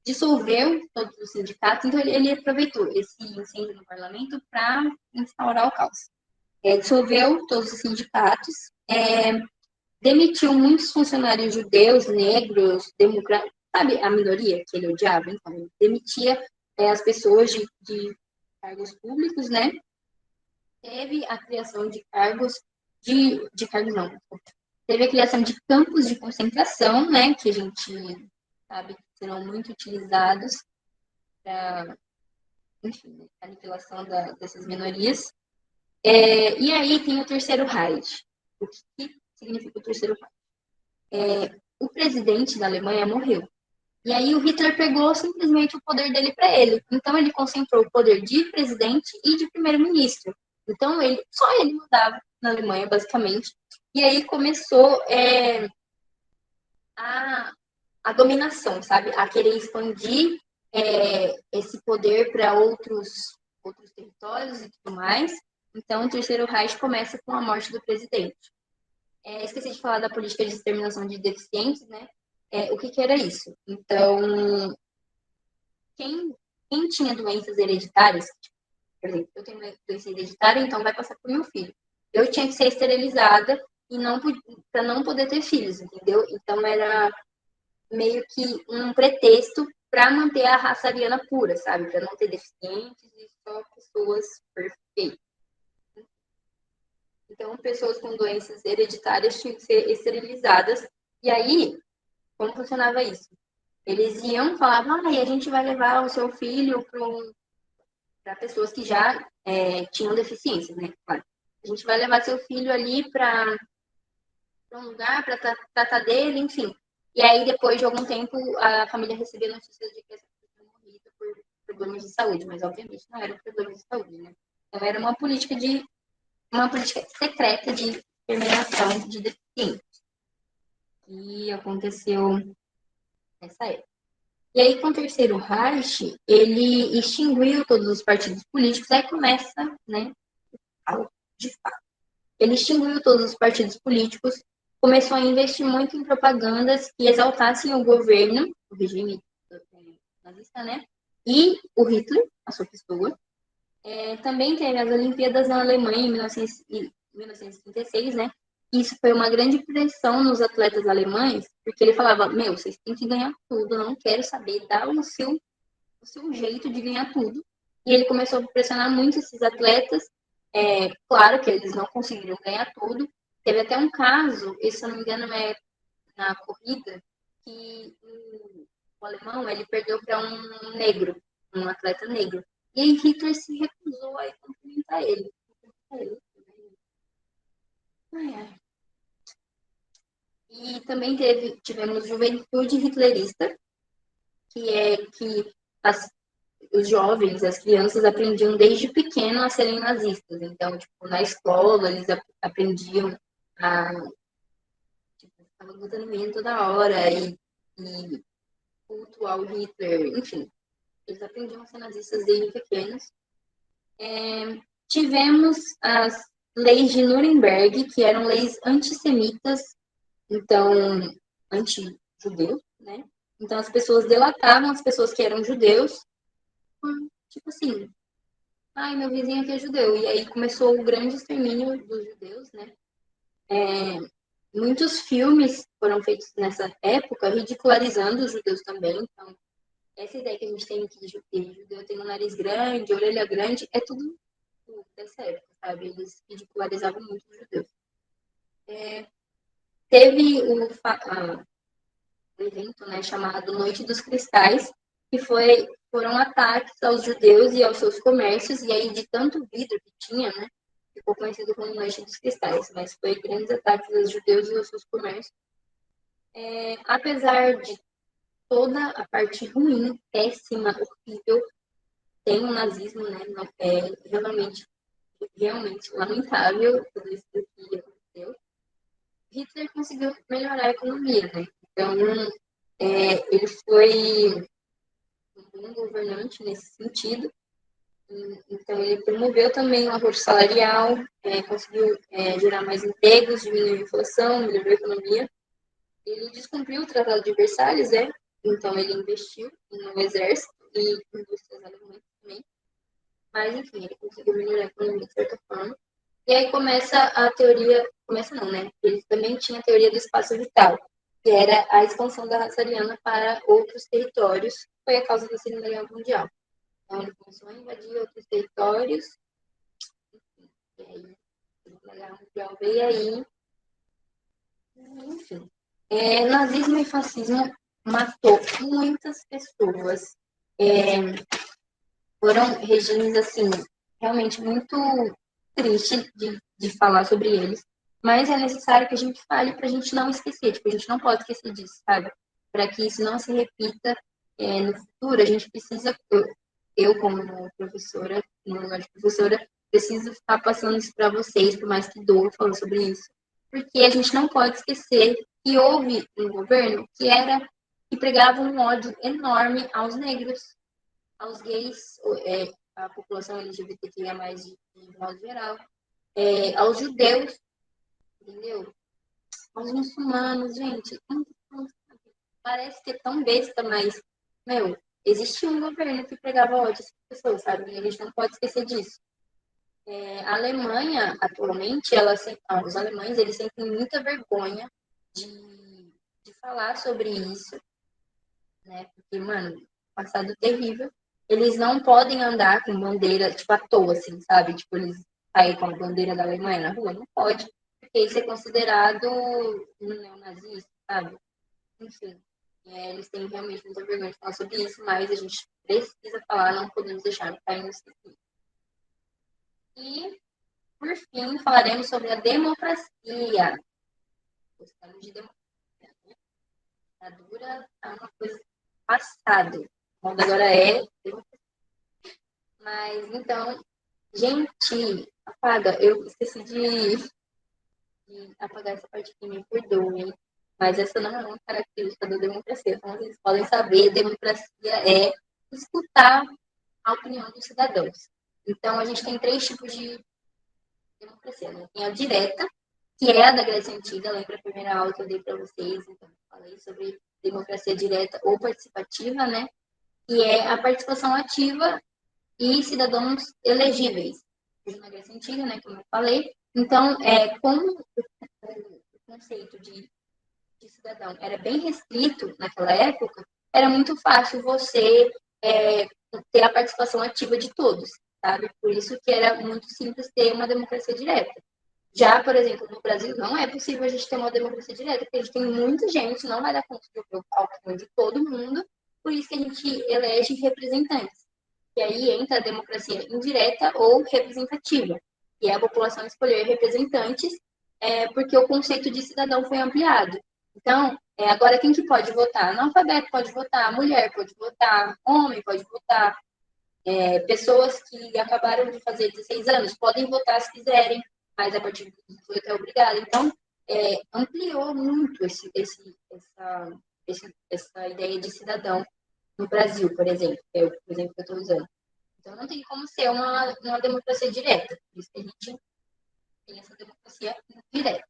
dissolveu todos os sindicatos, então ele aproveitou esse incêndio no parlamento para instaurar o caos. Dissolveu todos os sindicatos, demitiu muitos funcionários judeus, negros, democratas, sabe, a minoria que ele odiava, então ele demitia as pessoas de cargos públicos, né? Teve a criação de cargos, de cargos não, teve a criação de campos de concentração, né? Que a gente sabe que serão muito utilizados para, enfim, a aniquilação dessas minorias. E aí tem o Terceiro Reich. O que significa o Terceiro Reich? O presidente da Alemanha morreu. E aí o Hitler pegou simplesmente o poder dele para ele. Então ele concentrou o poder de presidente e de primeiro-ministro. Então só ele mudava na Alemanha, basicamente. E aí começou a dominação, sabe? A querer expandir esse poder para outros territórios e tudo mais. Então o Terceiro Reich começa com a morte do presidente. Esqueci de falar da política de exterminação de deficientes, né? O que era isso? Então, quem tinha doenças hereditárias, por exemplo, eu tenho uma doença hereditária, então vai passar para o meu filho. Eu tinha que ser esterilizada e para não poder ter filhos, entendeu? Então, era meio que um pretexto para manter a raça ariana pura, sabe? Para não ter deficientes e só pessoas perfeitas. Então, pessoas com doenças hereditárias tinham que ser esterilizadas. E aí, como funcionava isso? Eles iam, falavam, a gente vai levar o seu filho para pessoas que já tinham deficiências, né? Claro. A gente vai levar seu filho ali para um lugar para tratar dele, enfim. E aí, depois de algum tempo, a família recebia notícias de que essa pessoa tinha morrido por problemas de saúde, mas obviamente não eram problemas de saúde, né? Então, era uma política secreta de exterminação de deficientes que aconteceu nessa época. E aí, com o Terceiro Reich, ele extinguiu todos os partidos políticos, aí começa, né, de fato. Ele extinguiu todos os partidos políticos, começou a investir muito em propagandas que exaltassem o governo, o regime nazista, né, e o Hitler, a sua pessoa. Também teve as Olimpíadas na Alemanha em 1936, né, isso foi uma grande pressão nos atletas alemães, porque ele falava, vocês têm que ganhar tudo, não quero saber, dá o seu jeito de ganhar tudo. E ele começou a pressionar muito esses atletas, claro que eles não conseguiram ganhar tudo. Teve até um caso, se eu não me engano é na corrida, que o alemão ele perdeu para um negro, um atleta negro. E aí Hitler se recusou a cumprimentar ele. E também tivemos Juventude Hitlerista, que é que os jovens, as crianças aprendiam desde pequeno a serem nazistas. Então, tipo, na escola, eles aprendiam a estavam lutando mesmo toda hora e cultuar o Hitler, enfim. Eles aprendiam a ser nazistas desde pequenos. Tivemos as leis de Nuremberg, que eram leis antissemitas, então, anti-judeus, né? Então, as pessoas delatavam as pessoas que eram judeus, tipo assim, ai, meu vizinho aqui é judeu. E aí começou o grande extermínio dos judeus, né? Muitos filmes foram feitos nessa época, ridicularizando os judeus também. Então, essa ideia que a gente tem que judeu tem um nariz grande, orelha grande, é tudo dessa época, sabe? Eles ridicularizavam muito os judeus. Teve um evento, né, chamado Noite dos Cristais, que foram ataques aos judeus e aos seus comércios, e aí de tanto vidro que tinha, né, ficou conhecido como Noite dos Cristais, mas foi grandes ataques aos judeus e aos seus comércios. Apesar de toda a parte ruim, péssima, horrível, tem o nazismo, né, realmente lamentável tudo isso que aconteceu. Hitler conseguiu melhorar a economia, né? Então, ele foi um bom governante nesse sentido. Então, ele promoveu também o aumento salarial, conseguiu gerar mais empregos, diminuiu a inflação, melhorou a economia. Ele descumpriu o Tratado de Versalhes, né? Então, ele investiu no exército e indústrias alemãs também. Mas, enfim, ele conseguiu melhorar a economia de certa forma. E aí começa a teoria, começa não, né? Ele também tinha a teoria do espaço vital, que era a expansão da raça ariana para outros territórios, que foi a causa da Segunda Guerra Mundial. Então ele começou a invadir outros territórios, e aí a Segunda Guerra Mundial veio aí, enfim. Nazismo e fascismo matou muitas pessoas. Foram regimes, assim, realmente muito tristes de falar sobre eles, mas é necessário que a gente fale para a gente não esquecer, tipo, a gente não pode esquecer disso, sabe? Para que isso não se repita no futuro, a gente precisa, eu como professora, no lugar de professora, preciso estar passando isso para vocês, por mais que doa falando sobre isso, porque a gente não pode esquecer que houve um governo que pregava um ódio enorme aos negros, aos gays, a população LGBTQIA+, de modo geral, aos judeus, entendeu? Aos muçulmanos, gente. Parece que é tão besta, mas, meu, existia um governo que pregava ódio às pessoas, sabe? E a gente não pode esquecer disso. A Alemanha, atualmente, os alemães, eles sentem muita vergonha de falar sobre isso, né? Porque, mano, passado terrível. Eles não podem andar com bandeira, tipo, à toa, assim, sabe? Tipo, eles saírem com a bandeira da Alemanha na rua, não pode. Porque isso é considerado um neonazista, sabe? Enfim, eles têm realmente muita vergonha de falar sobre isso, mas a gente precisa falar, não podemos deixar cair no sentido. E, por fim, falaremos sobre a democracia. Gostamos de democracia, né? A ditadura é uma coisa passada. O mundo agora é democracia. Mas, então, gente, apaga. Eu esqueci de apagar essa parte aqui, me perdoem. Mas essa não é uma característica da democracia. Como vocês podem saber, democracia é escutar a opinião dos cidadãos. Então, a gente tem 3 tipos de democracia, né? Tem a direta, que é a da Grécia Antiga. Lembra a primeira aula que eu dei para vocês? Então, eu falei sobre democracia direta ou participativa, né? Que é a participação ativa e cidadãos elegíveis. Na Grécia Antiga, né, como eu falei. Então, como o conceito de cidadão era bem restrito naquela época, era muito fácil você ter a participação ativa de todos, sabe? Por isso que era muito simples ter uma democracia direta. Já, por exemplo, no Brasil, não é possível a gente ter uma democracia direta, porque a gente tem muita gente, não vai dar conta de ouvir a opinião de todo mundo, por isso que a gente elege representantes. que aí entra a democracia indireta ou representativa, que é a população escolher representantes, porque o conceito de cidadão foi ampliado. Então, agora quem que pode votar? Analfabeto pode votar, mulher pode votar, homem pode votar, pessoas que acabaram de fazer 16 anos podem votar se quiserem, mas a partir de 18 é obrigado. Então, ampliou muito essa ideia de cidadão no Brasil, por exemplo, que é o exemplo que eu estou usando. Então, não tem como ser uma democracia direta, por isso que a gente tem essa democracia direta.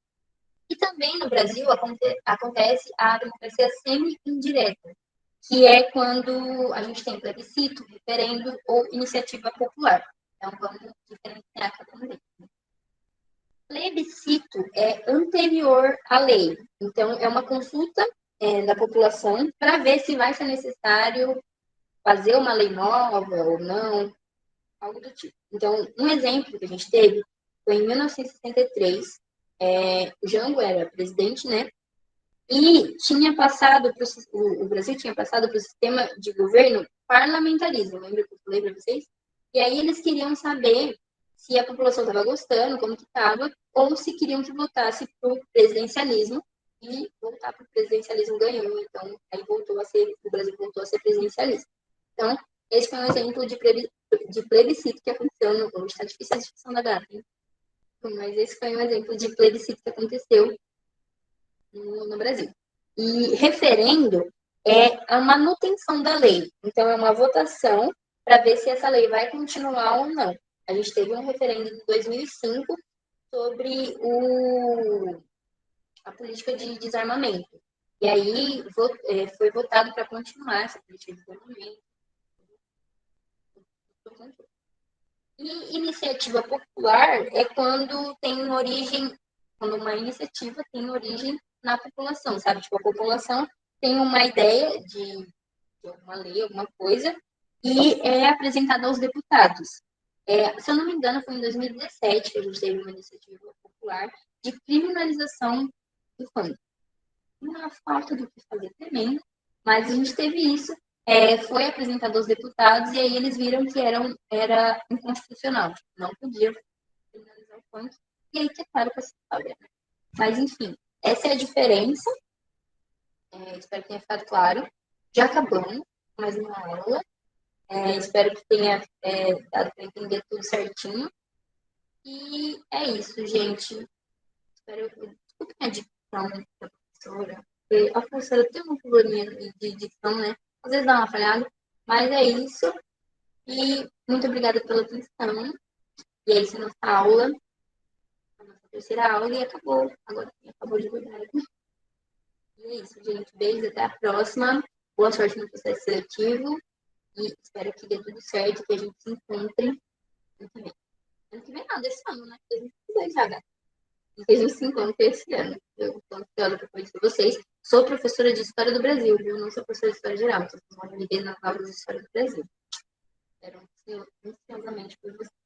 E também no Brasil acontece a democracia semi-indireta, que é quando a gente tem plebiscito, referendo ou iniciativa popular. Então, vamos diferenciar cada um deles. Plebiscito é anterior à lei. Então, é uma consulta da população para ver se vai ser necessário fazer uma lei nova ou não, algo do tipo. Então, um exemplo que a gente teve foi em 1963, o Jango era presidente, né? E tinha passado o Brasil tinha passado para o sistema de governo parlamentarismo, lembra que eu falei para vocês? E aí eles queriam saber se a população estava gostando, como que estava, ou se queriam que votasse para o presidencialismo, e voltar para o presidencialismo ganhou. Então, aí o Brasil voltou a ser presidencialista. Então, esse foi um exemplo de plebiscito que aconteceu no. Hoje está difícil a discussão da data, hein? Mas esse foi um exemplo de plebiscito que aconteceu no Brasil. E referendo é a manutenção da lei. Então, é uma votação para ver se essa lei vai continuar ou não. A gente teve um referendo em 2005 sobre a política de desarmamento. E aí foi votado para continuar essa política de desarmamento. E iniciativa popular é quando tem origem, quando uma iniciativa tem origem na população, sabe? Tipo, a população tem uma ideia de alguma lei, alguma coisa, e é apresentada aos deputados. Se eu não me engano, foi em 2017 que a gente teve uma iniciativa popular de criminalização do funk. Uma falta do que fazer tremenda, mas a gente teve isso, foi apresentado aos deputados e aí eles viram que era inconstitucional, não podia criminalizar o funk, e aí tentaram com essa história. Mas, enfim, essa é a diferença, espero que tenha ficado claro. Já acabamos mais uma aula, espero que tenha dado para entender tudo certinho, e é isso, gente. Desculpa a dicção da professora, porque a professora tem uma probleminha de dicção, né? Às vezes dá uma falhada, mas é isso. E muito obrigada pela atenção. E é isso, nossa aula, a nossa terceira aula, e acabou. Agora sim, acabou de verdade. E é isso, gente. Beijos, até a próxima. Boa sorte no processo seletivo. E espero que dê tudo certo, que a gente se encontre ano que vem. Ano que vem não, desse ano, né? 2022 já, gata. E que a gente se encontre esse ano. Eu estou ansiosa para conhecer vocês. Sou professora de História do Brasil, viu? Não sou professora de História Geral. Então, vocês vão me ver nas aulas de História do Brasil. Espero ansiosamente por vocês.